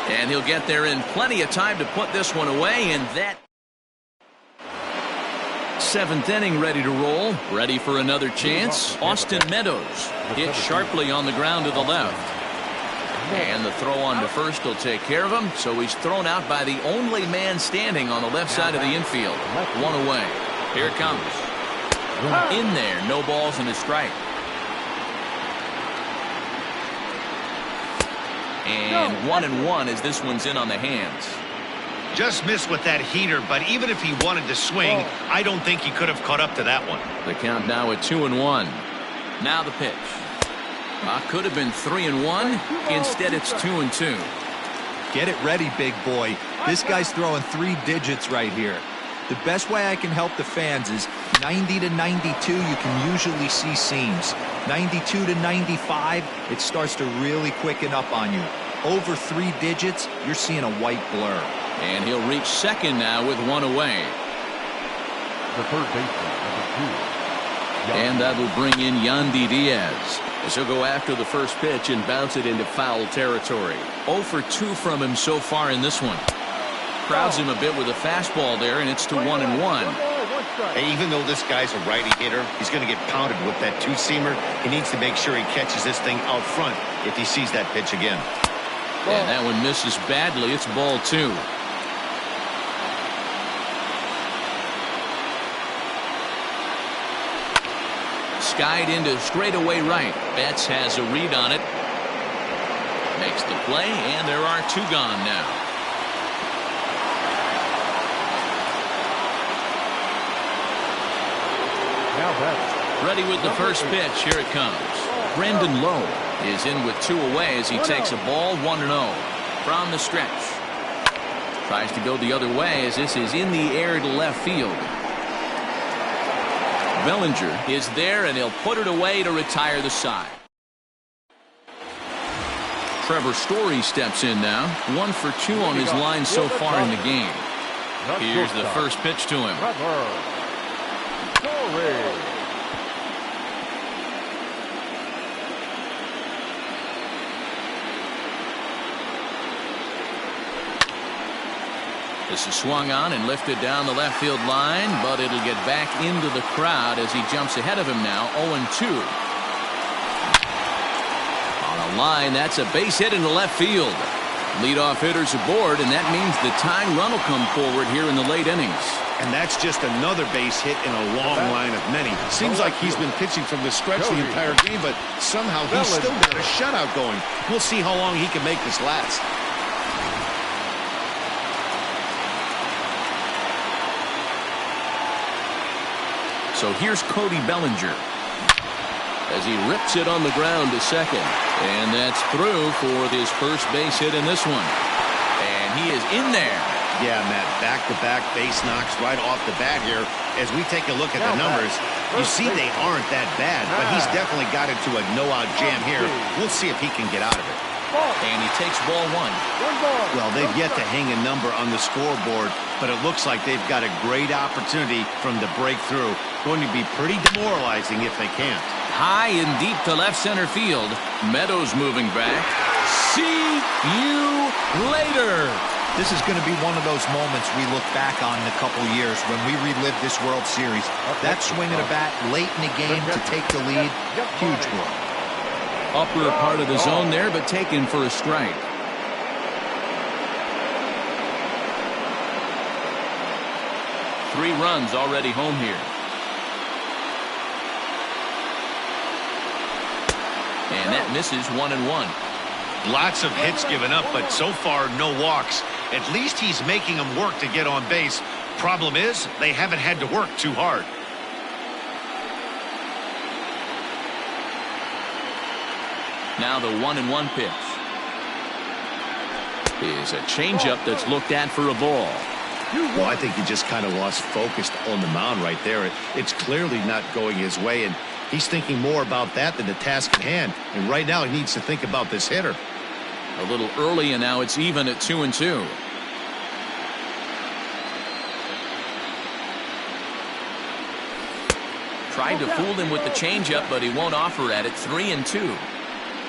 And he'll get there in plenty of time to put this one away, and that 7th inning ready to roll. Ready for another chance. Austin Meadows hit sharply on the ground to the left. And the throw on to first will take care of him. So he's thrown out by the only man standing on the left side of the infield. 1 away. Here it comes. In there. No balls and a strike. And 1-1 as this one's in on the hands. Just missed with that heater, but even if he wanted to swing, I don't think he could have caught up to that one. The count now at 2-1. Now the pitch. Could have been 3-1. Instead, it's 2-2. Get it ready, big boy. This guy's throwing 3 digits right here. The best way I can help the fans is 90 to 92, you can usually see seams. 92 to 95, it starts to really quicken up on you. Over 3 digits, you're seeing a white blur. And he'll reach second now with 1 away. The third baseman, number 2. And that will bring in Yandy Diaz. As he'll go after the first pitch and bounce it into foul territory. 0 for 2 from him so far in this one. Crowds him a bit with a fastball there, and it's to 1-1. Hey, even though this guy's a righty hitter, he's going to get pounded with that 2-seamer. He needs to make sure he catches this thing out front if he sees that pitch again. And that one misses badly. It's ball 2. Skied into straightaway right. Betts has a read on it. Makes the play, and there are 2 gone now. Ready with the first pitch. Here it comes. Brandon Lowe is in with 2 away as he takes a ball 1-0 from the stretch. Tries to go the other way as this is in the air to left field. Bellinger is there, and he'll put it away to retire the side. Trevor Story steps in now. 1 for 2 on his line so far in the game. Here's the first pitch to him. This is swung on and lifted down the left field line, but it'll get back into the crowd as he jumps ahead of him now. 0-2. On a line, that's a base hit into left field. Leadoff hitters aboard, and that means the tying run will come forward here in the late innings. And that's just another base hit in a long line of many. Seems like he's been pitching from the stretch the entire game, but somehow he's still got a shutout going. We'll see how long he can make this last. So here's Cody Bellinger as he rips it on the ground to second. And that's through for his first base hit in this one. And he is in there. Yeah, Matt, back-to-back base knocks right off the bat here. As we take a look at the numbers, you see they aren't that bad, but he's definitely got into a no-out jam here. We'll see if he can get out of it. And he takes ball one. Well, they've yet to hang a number on the scoreboard, but it looks like they've got a great opportunity from the breakthrough. Going to be pretty demoralizing if they can't. High and deep to left center field. Meadows moving back. See you later. This is going to be one of those moments we look back on in a couple years when we relive this World Series. That swing of the bat late in the game to take the lead, huge one. Upper part of the zone there, but taken for a strike. Three runs already home here. And that misses 1-1. Lots of hits given up, but so far no walks. At least he's making them work to get on base. Problem is, they haven't had to work too hard. Now the 1-1 pitch is a changeup that's looked at for a ball. Well, I think he just kind of lost focus on the mound right there. It's clearly not going his way, and he's thinking more about that than the task at hand. And right now he needs to think about this hitter. A little early, and now it's even at 2-2. Tried to fool him with the changeup, but he won't offer at it. 3-2.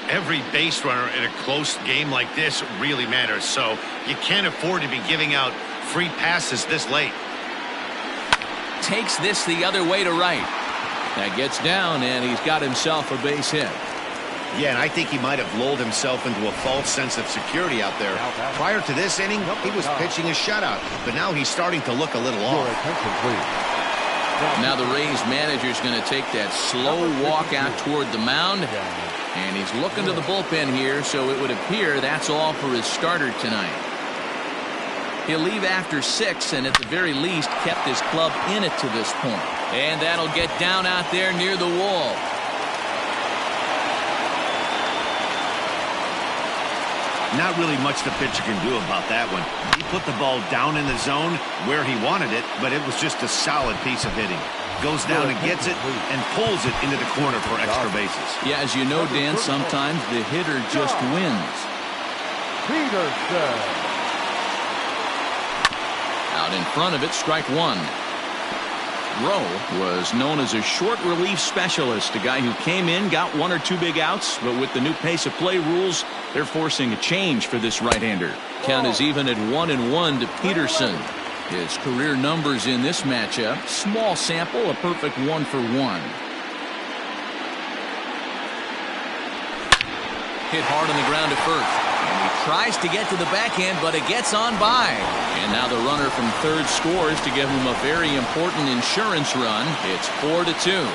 Every base runner in a close game like this really matters, so you can't afford to be giving out free passes this late. Takes this the other way to right. That gets down, and he's got himself a base hit. Yeah, and I think he might have lulled himself into a false sense of security out there. Prior to this inning, he was pitching a shutout, but now he's starting to look a little off. Now the Rays manager's going to take that slow walk out toward the mound, and he's looking to the bullpen here, so it would appear that's all for his starter tonight. He'll leave after 6, and at the very least kept his club in it to this point. And that'll get down out there near the wall. Not really much the pitcher can do about that one. He put the ball down in the zone where he wanted it, but it was just a solid piece of hitting. Goes down and gets it and pulls it into the corner for extra bases. Yeah, as you know, Dan, sometimes the hitter just wins. Peterson. Out in front of it, strike one. Rowe was known as a short relief specialist, a guy who came in, got 1 or 2 big outs, but with the new pace of play rules, they're forcing a change for this right-hander. Count is even at 1-1 to Peterson. His career numbers in this matchup, small sample, a perfect 1 for 1. Hit hard on the ground to first. And he tries to get to the backhand, but it gets on by. And now the runner from third scores to give him a very important insurance run. It's 4-2.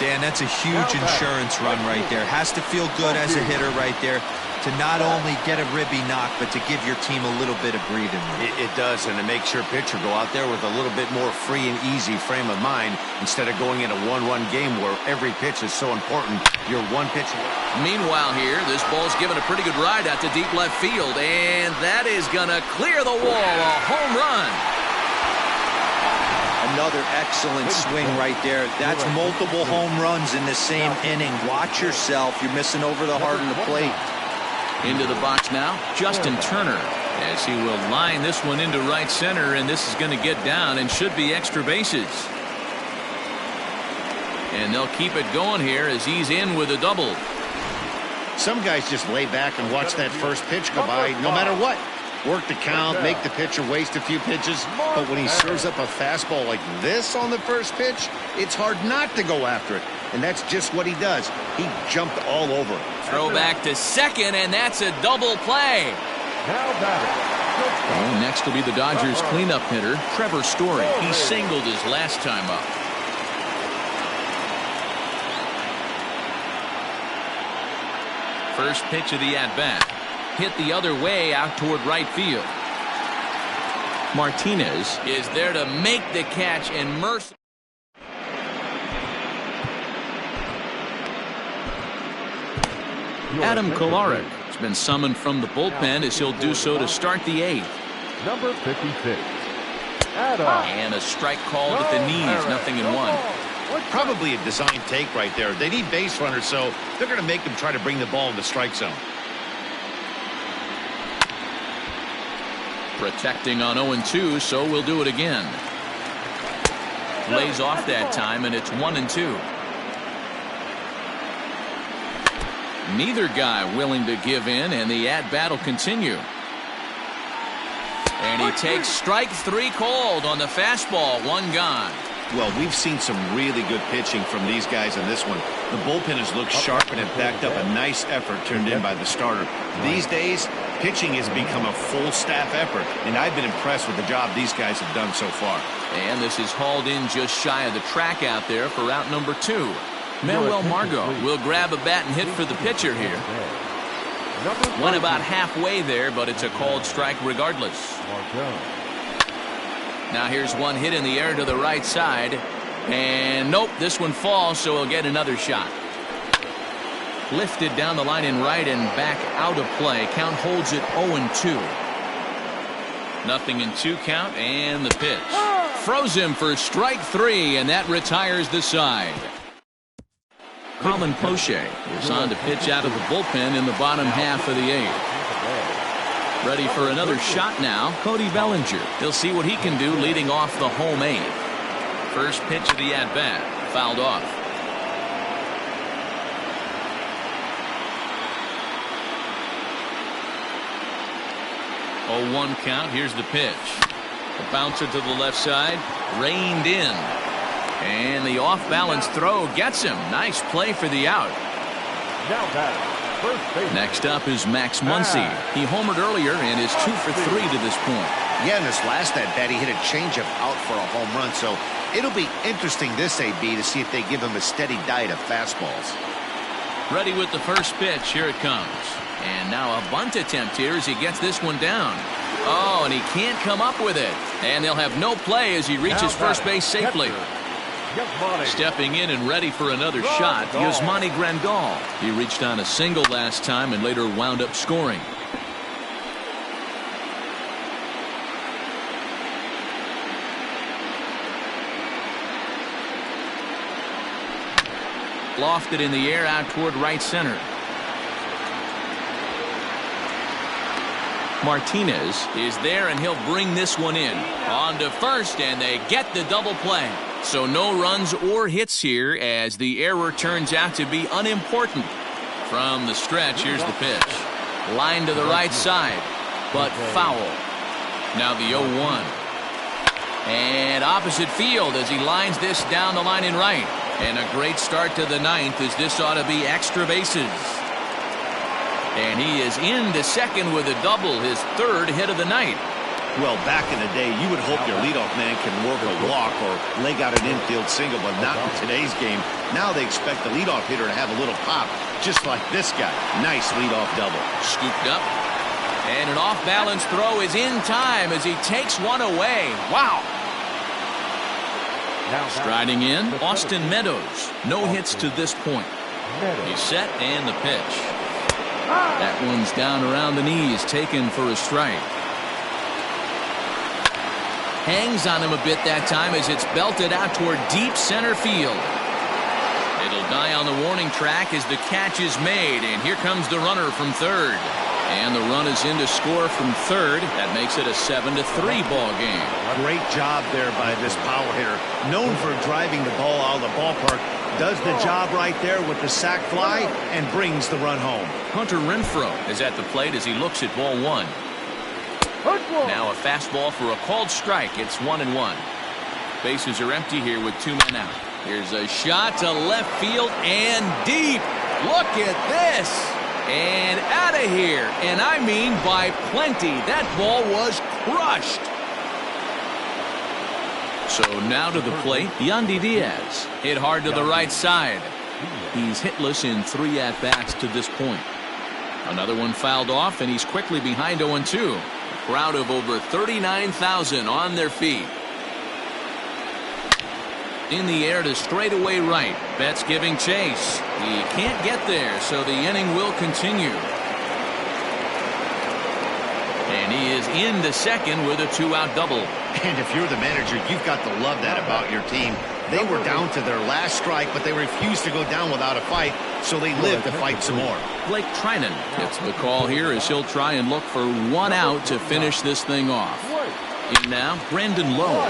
Dan, that's a huge insurance run right there. Has to feel good as a hitter right there to not only get a ribby knock, but to give your team a little bit of breathing room. It does, and to make your pitcher go out there with a little bit more free and easy frame of mind instead of going in a one-run game where every pitch is so important. You're one pitch away. Meanwhile here, this ball's given a pretty good ride out to deep left field, and that is going to clear the wall. A home run. Another excellent swing right there. That's multiple home runs in the same inning. Watch yourself. You're missing over the heart of the plate. Into the box now, Justin Turner, as he will line this one into right center, and this is going to get down and should be extra bases. And they'll keep it going here as he's in with a double. Some guys just lay back and watch that first pitch go by no matter what. Work the count, make the pitcher waste a few pitches, but when he serves up a fastball like this on the first pitch, it's hard not to go after it. And that's just what he does. He jumped all over it. Throw back to second, and that's a double play. Now batting. And next will be the Dodgers cleanup hitter, Trevor Story. He singled his last time up. First pitch of the at-bat. Hit the other way out toward right field. Martinez is there to make the catch, and Mercer. Adam Kolarek has been summoned from the bullpen as he'll do so to start the 8th. Number 56. Adam. And a strike called at the knees, 0-1. Probably a design take right there. They need base runners, so they're going to make them try to bring the ball in the strike zone. Protecting on 0-2, so we'll do it again. Lays off that time, and it's 1-2. Neither guy willing to give in, and the at-bat will continue. And he takes strike 3 called on the fastball, 1 gone. Well, we've seen some really good pitching from these guys in this one. The bullpen has looked sharp and have backed up a nice effort turned in by the starter. These days, pitching has become a full staff effort, and I've been impressed with the job these guys have done so far. And this is hauled in just shy of the track out there for out number 2. Manuel Margot will grab a bat and hit for the pitcher here. Went about halfway there, but it's a called strike regardless. Now here's one hit in the air to the right side. And nope, this one falls, so he'll get another shot. Lifted down the line in right and back out of play. Count holds it 0-2. 0-2 count, and the pitch. Froze him for strike 3, and that retires the side. Colin Poche is on to pitch out of the bullpen in the bottom half of the 8th. Ready for another shot now, Cody Bellinger. He'll see what he can do leading off the home 8th. First pitch of the at-bat, fouled off. Oh, 1 count. Here's the pitch. The bouncer to the left side, reined in. And the off-balance throw gets him. Nice play for the out. Now batting. Next up is Max Muncy. He homered earlier and is 2 for 3 to this point. Yeah, in this last at-bat, he hit a changeup out for a home run, so it'll be interesting this AB to see if they give him a steady diet of fastballs. Ready with the first pitch. Here it comes. And now a bunt attempt here as he gets this one down. Oh, and he can't come up with it. And they'll have no play as he reaches first base safely. Stepping in and ready for another shot, Yasmani Grandal. He reached on a single last time and later wound up scoring. Lofted in the air out toward right center. Martinez is there, and he'll bring this one in. On to first, and they get the double play. So no runs or hits here as the error turns out to be unimportant. From the stretch, here's the pitch. Line to the right side, but foul. Now the 0-1. And opposite field as he lines this down the line in right. And a great start to the 9th as this ought to be extra bases. And he is into second with a double, his 3rd hit of the night. Well, back in the day, you would hope your leadoff man can work a walk or leg out an infield single, but not in today's game. Now they expect the leadoff hitter to have a little pop, just like this guy. Nice leadoff double. Scooped up. And an off-balance throw is in time as he takes one away. Wow. Striding in, Austin Meadows. No hits to this point. He's set, and the pitch. That one's down around the knees, taken for a strike. Hangs on him a bit that time as it's belted out toward deep center field. It'll die on the warning track as the catch is made, and here comes the runner from third. And the run is in to score from third. That makes it a 7-3 ball game. Great job there by this power hitter. Known for driving the ball out of the ballpark. Does the job right there with the sac fly and brings the run home. Hunter Renfroe is at the plate as he looks at ball 1. Now a fastball for a called strike. It's 1-1. Bases are empty here with 2 men out. Here's a shot to left field and deep. Look at this. And out of here. And I mean by plenty. That ball was crushed. So now to the plate, Yandy Diaz. Hit hard to the right side. He's hitless in 3 at-bats to this point. Another one fouled off, and he's quickly behind 0-2. A crowd of over 39,000 on their feet. In the air to straightaway right. Betts giving chase. He can't get there, so the inning will continue. And he is into second with a 2-out double. And if you're the manager, you've got to love that about your team. They were down to their last strike, but they refused to go down without a fight, so they lived to fight some more. Blake Trinan gets the call here as he'll try and look for 1 out to finish this thing off. In now, Brandon Lowe.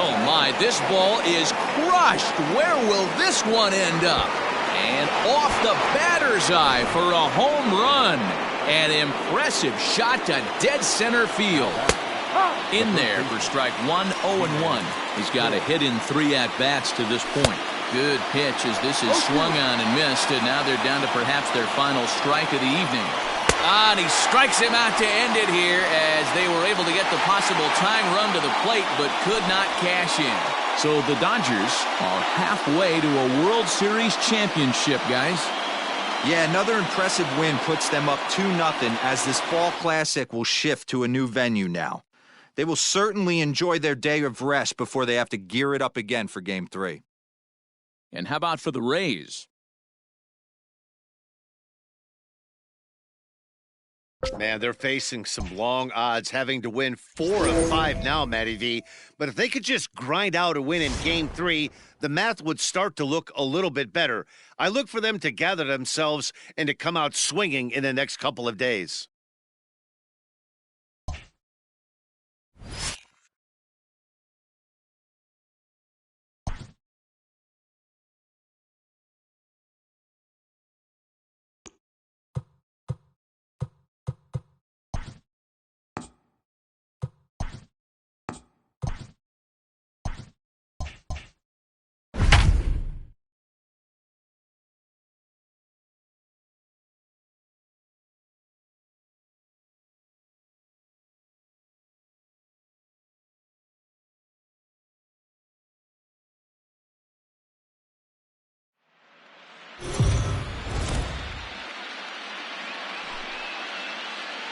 Oh my, this ball is crushed. Where will this one end up? And off the batter's eye for a home run. An impressive shot to dead center field. In there for strike 1, 0-1. He's got a hit in 3 at-bats to this point. Good pitch as this is swung on and missed, and now they're down to perhaps their final strike of the evening. And he strikes him out to end it here as they were able to get the possible tying run to the plate but could not cash in. So the Dodgers are halfway to a World Series championship, guys. Yeah, another impressive win puts them up 2-0 as this Fall Classic will shift to a new venue now. They will certainly enjoy their day of rest before they have to gear it up again for Game 3. And how about for the Rays? Man, they're facing some long odds, having to win 4 of 5 now, Matty V. But if they could just grind out a win in Game 3, the math would start to look a little bit better. I look for them to gather themselves and to come out swinging in the next couple of days.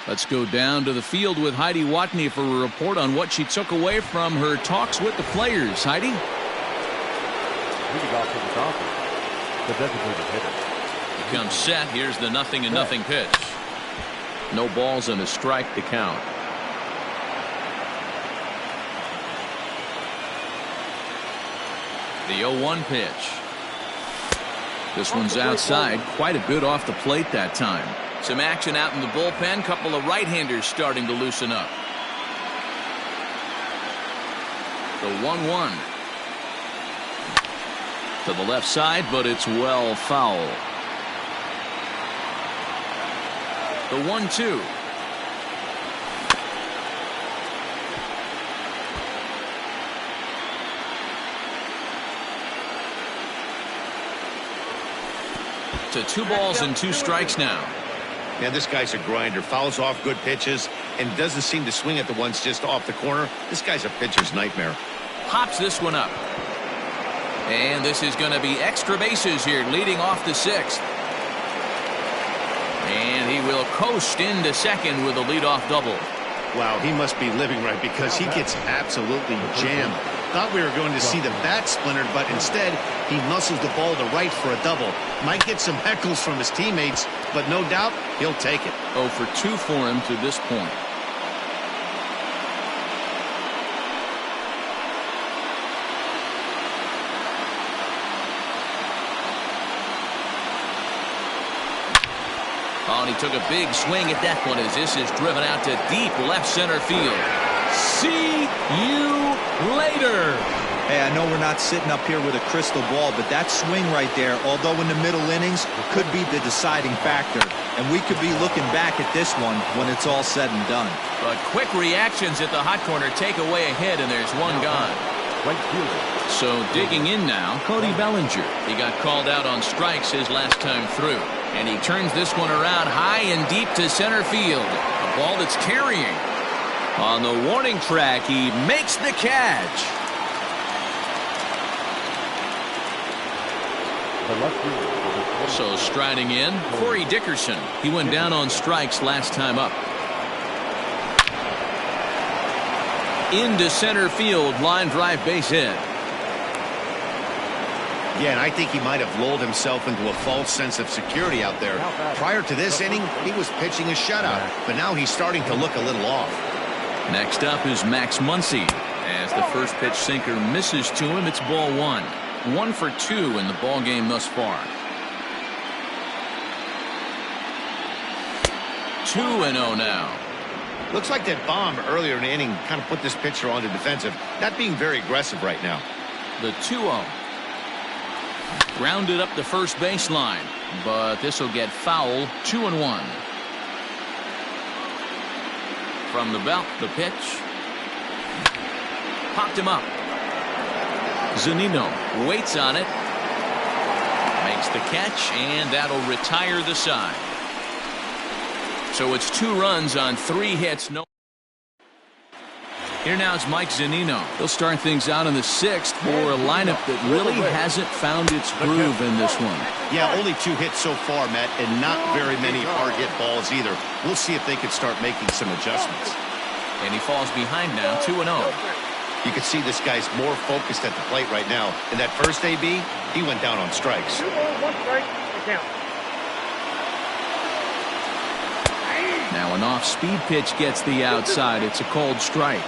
Let's go down to the field with Heidi Watney for a report on what she took away from her talks with the players. Heidi? Leading off to the top. The designated hitter. He comes set. Here's the 0-0 pitch. No balls and a strike to count. The 0-1 pitch. This one's outside. Quite a bit off the plate that time. Some action out in the bullpen. Couple of right-handers starting to loosen up. The 1-1. To the left side, but it's well foul. The 1-2. To 2 balls and 2 strikes now. Man, this guy's a grinder. Fouls off good pitches and doesn't seem to swing at the ones just off the corner. This guy's a pitcher's nightmare. Pops this one up. And this is going to be extra bases here leading off the 6th. And he will coast into second with a leadoff double. Wow, he must be living right because he gets absolutely jammed. Thought we were going to see the bat splintered, but instead he muscles the ball to right for a double. Might get some heckles from his teammates, but no doubt he'll take it. 0 for 2 for him to this point. Oh, and he took a big swing at that one as this is driven out to deep left center field. See you later. Hey, I know we're not sitting up here with a crystal ball, but that swing right there, although in the middle innings, could be the deciding factor. And we could be looking back at this one when it's all said and done. But quick reactions at the hot corner take away a hit, and there's one gone. Right fielder. So digging in now, Cody Bellinger. He got called out on strikes his last time through. And he turns this one around high and deep to center field. A ball that's carrying. On the warning track, he makes the catch. The left fielder. So striding in, Corey Dickerson. He went down on strikes last time up. Into center field, line drive base hit. Yeah, and I think he might have lulled himself into a false sense of security out there. Prior to this inning, he was pitching a shutout, but now he's starting to look a little off. Next up is Max Muncy. As the first pitch sinker misses to him, it's ball one. 1 for 2 in the ball game thus far. 2-0 now. Looks like that bomb earlier in the inning kind of put this pitcher on the defensive, not being very aggressive right now. The 2-0. Grounded up the first baseline, but this will get foul. 2-1. From the belt, the pitch. Popped him up. Zunino waits on it. Makes the catch, and that'll retire the side. So it's 2 runs on 3 hits. No. Here now is Mike Zunino. He'll start things out in the 6th for a lineup that really hasn't found its groove in this one. Yeah, only 2 hits so far, Matt, and not very many hard hit balls either. We'll see if they can start making some adjustments. And he falls behind now, 2-0. You can see this guy's more focused at the plate right now. In that first AB, he went down on strikes. 2 balls, 1 strike. Count. Now an off-speed pitch gets the outside. It's a cold strike.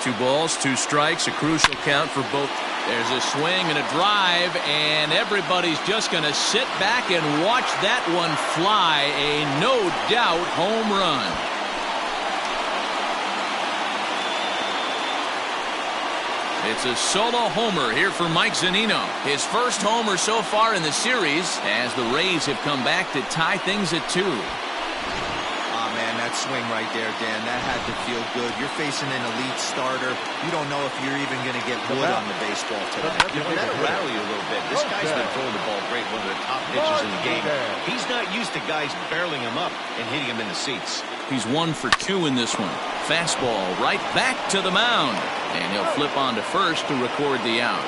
2 balls, 2 strikes, a crucial count for both. There's a swing and a drive, and everybody's just going to sit back and watch that one fly. A no-doubt home run. It's a solo homer here for Mike Zunino. His first homer so far in the series as the Rays have come back to tie things at 2. Man, that swing right there, Dan, that had to feel good. You're facing an elite starter. You don't know if you're even going to get wood on the baseball today. You know, that'll rattle you a little bit. This guy's been throwing the ball great, one of the top pitchers in the game. He's not used to guys barreling him up and hitting him in the seats. He's 1 for 2 in this one. Fastball right back to the mound. And he'll flip on to first to record the out.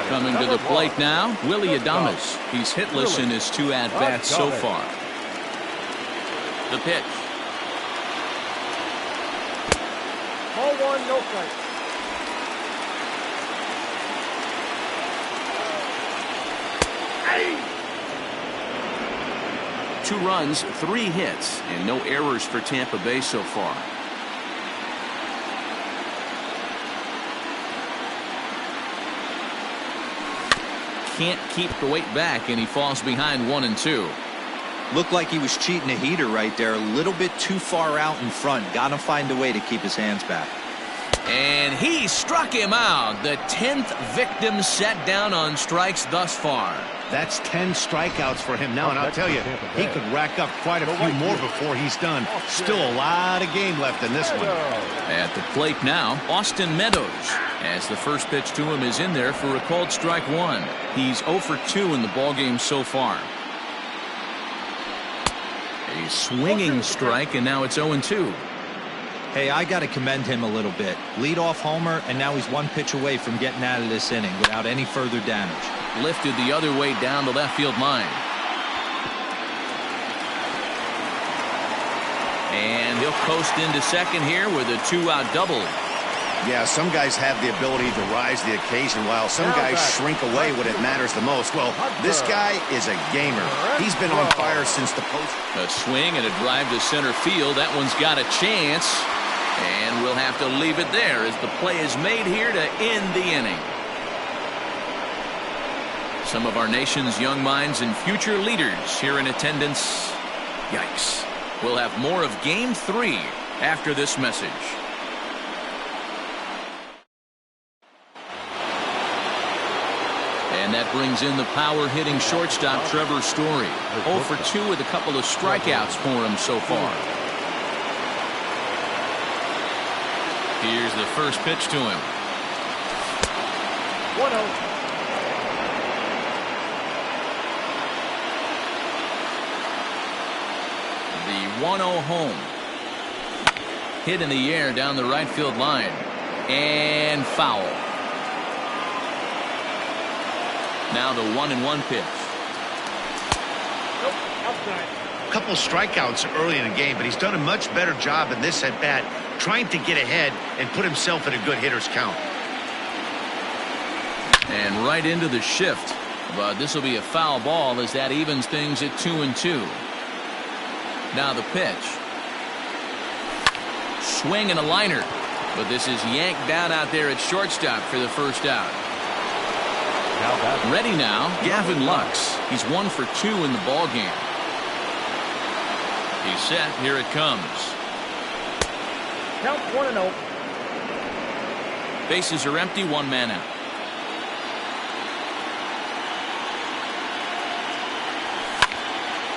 Coming to the plate now, Willy Adames. He's hitless in his 2 at-bats so far. The pitch. Ball 1, no strike. Hey! 2 runs, 3 hits, and no errors for Tampa Bay so far. Can't keep the weight back, and he falls behind 1 and 2. Looked like he was cheating a heater right there. A little bit too far out in front. Got to find a way to keep his hands back. And he struck him out. The 10th victim set down on strikes thus far. That's 10 strikeouts for him now, and I'll tell you, he could rack up quite a few more before he's done. Still a lot of game left in this one. At the plate now, Austin Meadows, as the first pitch to him is in there for a called strike 1. He's 0 for 2 in the ballgame so far. A swinging strike, and now it's 0-2. Hey, I got to commend him a little bit. Leadoff homer, and now he's 1 pitch away from getting out of this inning without any further damage. Lifted the other way down the left field line. And he'll coast into second here with a 2-out double. Yeah, some guys have the ability to rise the occasion while some guys shrink away when it matters the most. Well, this guy is a gamer. He's been on fire since the post. A swing and a drive to center field. That one's got a chance. And we'll have to leave it there as the play is made here to end the inning. Some of our nation's young minds and future leaders here in attendance. Yikes. We'll have more of Game 3 after this message. And that brings in the power-hitting shortstop Trevor Story. 0 for 2 with a couple of strikeouts for him so far. Here's the first pitch to him. 1-0. The 1-0 home. Hit in the air down the right field line. And foul. Now the 1-1 pitch. Nope, outside. A couple strikeouts early in the game, but he's done a much better job in this at-bat trying to get ahead and put himself in a good hitter's count. And right into the shift. But this will be a foul ball as that evens things at 2-2. Now the pitch. Swing and a liner. But this is yanked down out there at shortstop for the first out. Ready now, Gavin Lux. He's 1 for 2 in the ball game. He's set. Here it comes. Count 1-0. Bases are empty. 1 man out.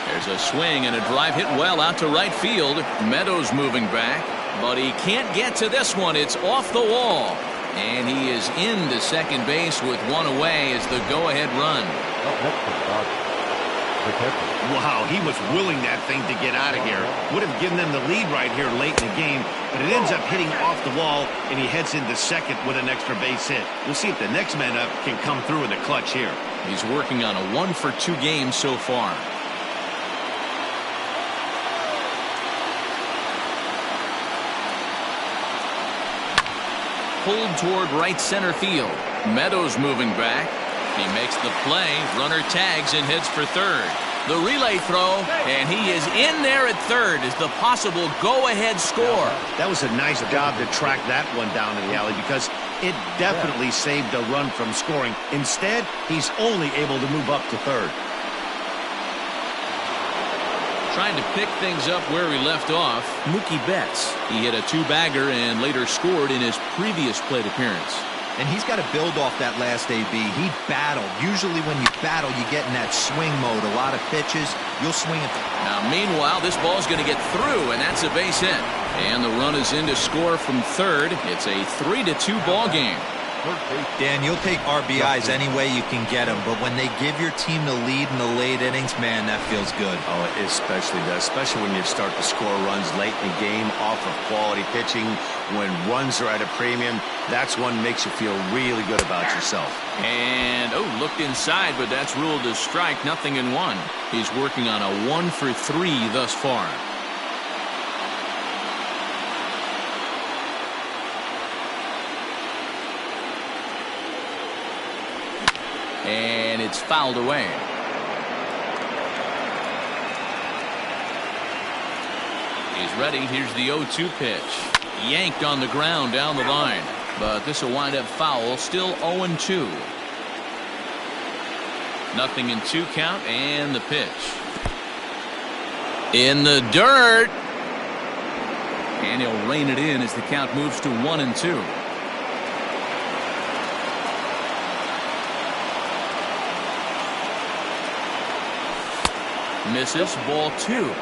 There's a swing and a drive hit well out to right field. Meadows moving back, but he can't get to this one. It's off the wall. And he is into second base with 1 away as the go-ahead run. Wow, he was willing that thing to get out of here. Would have given them the lead right here late in the game, but it ends up hitting off the wall, and he heads into second with an extra base hit. We'll see if the next man up can come through in the clutch here. He's working on a 1 for 2 game so far. Pulled toward right center field. Meadows moving back. He makes the play. Runner tags and heads for third. The relay throw, and he is in there at third as the possible go-ahead score. That was a nice job to track that one down in the alley because it definitely saved a run from scoring. Instead, he's only able to move up to third. Trying to pick things up where we left off, Mookie Betts. He hit a 2-bagger and later scored in his previous plate appearance. And he's got to build off that last AB. He battled. Usually when you battle, you get in that swing mode. A lot of pitches, you'll swing it. Now, meanwhile, this ball's going to get through, and that's a base hit. And the run is in to score from third. It's a 3-2 ball game. Dan, you'll take RBIs any way you can get them, but when they give your team the lead in the late innings, man, that feels good. Oh, it especially does, especially when you start to score runs late in the game off of quality pitching. When runs are at a premium, that's one makes you feel really good about yourself. And, looked inside, but that's ruled a strike. Nothing in 1. He's working on a 1 for 3 thus far. And it's fouled away. He's ready. Here's the 0-2 pitch. Yanked on the ground down the line. But this will wind up foul. Still 0-2. Nothing in 2 count. And the pitch. In the dirt. And he'll rein it in as the count moves to 1-2. Misses. Ball 2.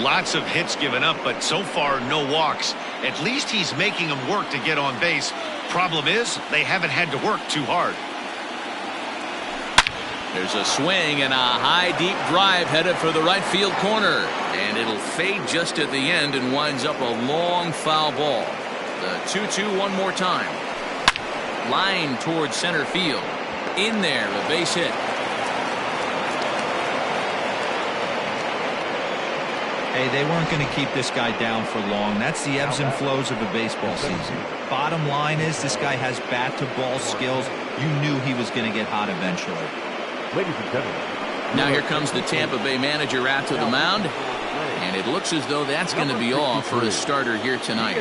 Lots of hits given up, but so far no walks. At least he's making them work to get on base. Problem is, they haven't had to work too hard. There's a swing and a high deep drive headed for the right field corner. And it'll fade just at the end and winds up a long foul ball. The 2-2 one more time. Line towards center field. In there, a base hit. Hey, they weren't going to keep this guy down for long. That's the ebbs and flows of a baseball season. Bottom line is this guy has bat-to-ball skills. You knew he was going to get hot eventually. Ladies and gentlemen. Now here comes the Tampa Bay manager out to the mound. And it looks as though that's going to be all for his starter here tonight.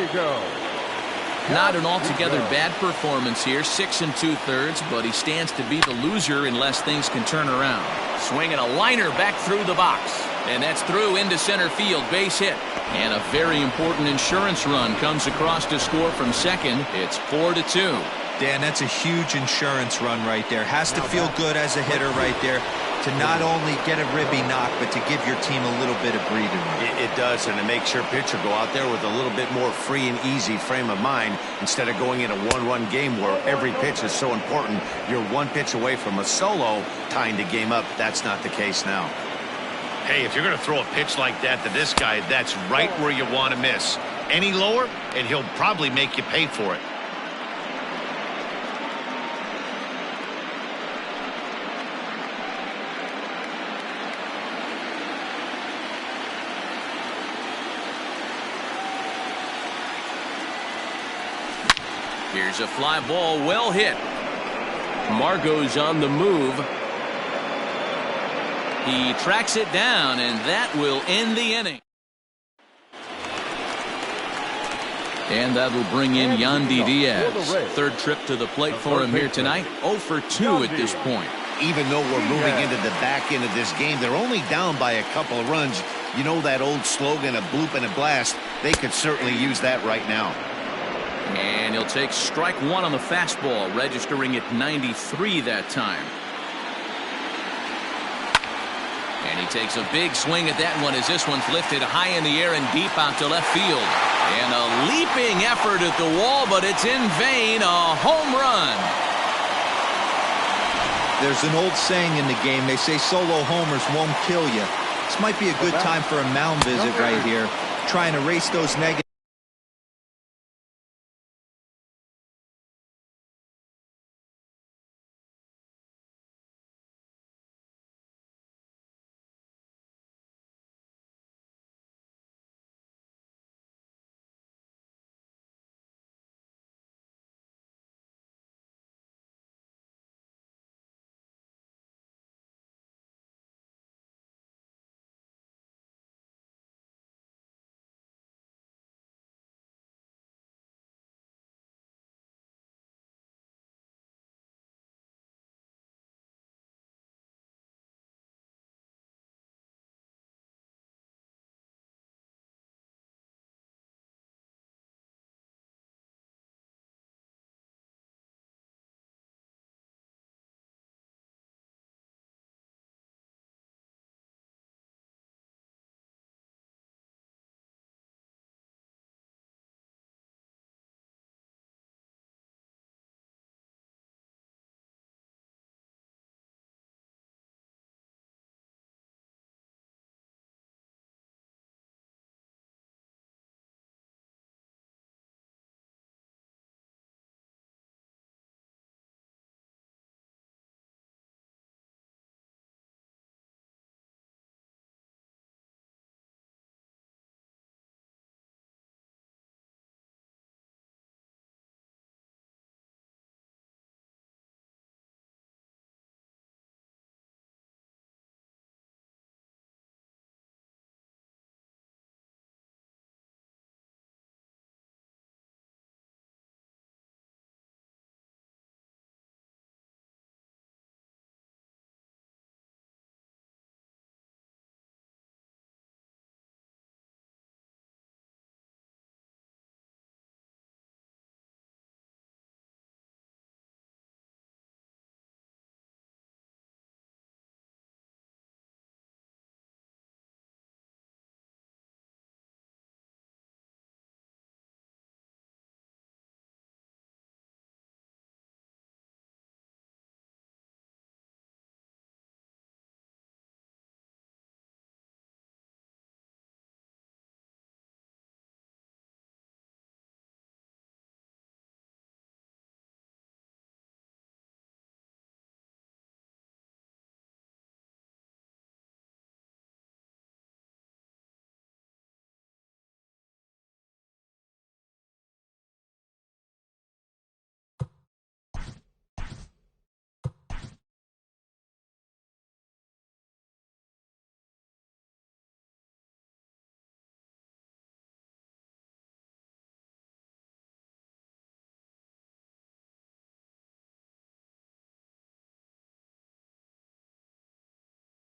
Not an altogether bad performance here, 6 2/3, but he stands to be the loser unless things can turn around. Swinging a liner back through the box. And that's through into center field, base hit. And a very important insurance run comes across to score from second. It's 4-2. Dan, that's a huge insurance run right there. Has to feel good as a hitter right there. to not only get a ribby knock, but to give your team a little bit of breathing room. It does, and it makes your pitcher go out there with a little bit more free and easy frame of mind instead of going in a one-run game where every pitch is so important. You're one pitch away from a solo tying the game up. That's not the case now. Hey, if you're going to throw a pitch like that to this guy, that's right where you want to miss. Any lower, and he'll probably make you pay for it. Here's a fly ball, well hit. Margot's on the move. He tracks it down, and that will end the inning. And that'll bring in Yandy Diaz. Third trip to the plate for him here tonight. 0 for 2 at this point. Even though we're moving into the back end of this game, they're only down by a couple of runs. You know that old slogan, a bloop and a blast. They could certainly use that right now. And he'll take strike one on the fastball, registering at 93 that time. And he takes a big swing at that one as this one's lifted high in the air and deep out to left field. And a leaping effort at the wall, but it's in vain. A home run. There's an old saying in the game. They say solo homers won't kill you. This might be a good time for a mound visit right here. Try and erase those negatives.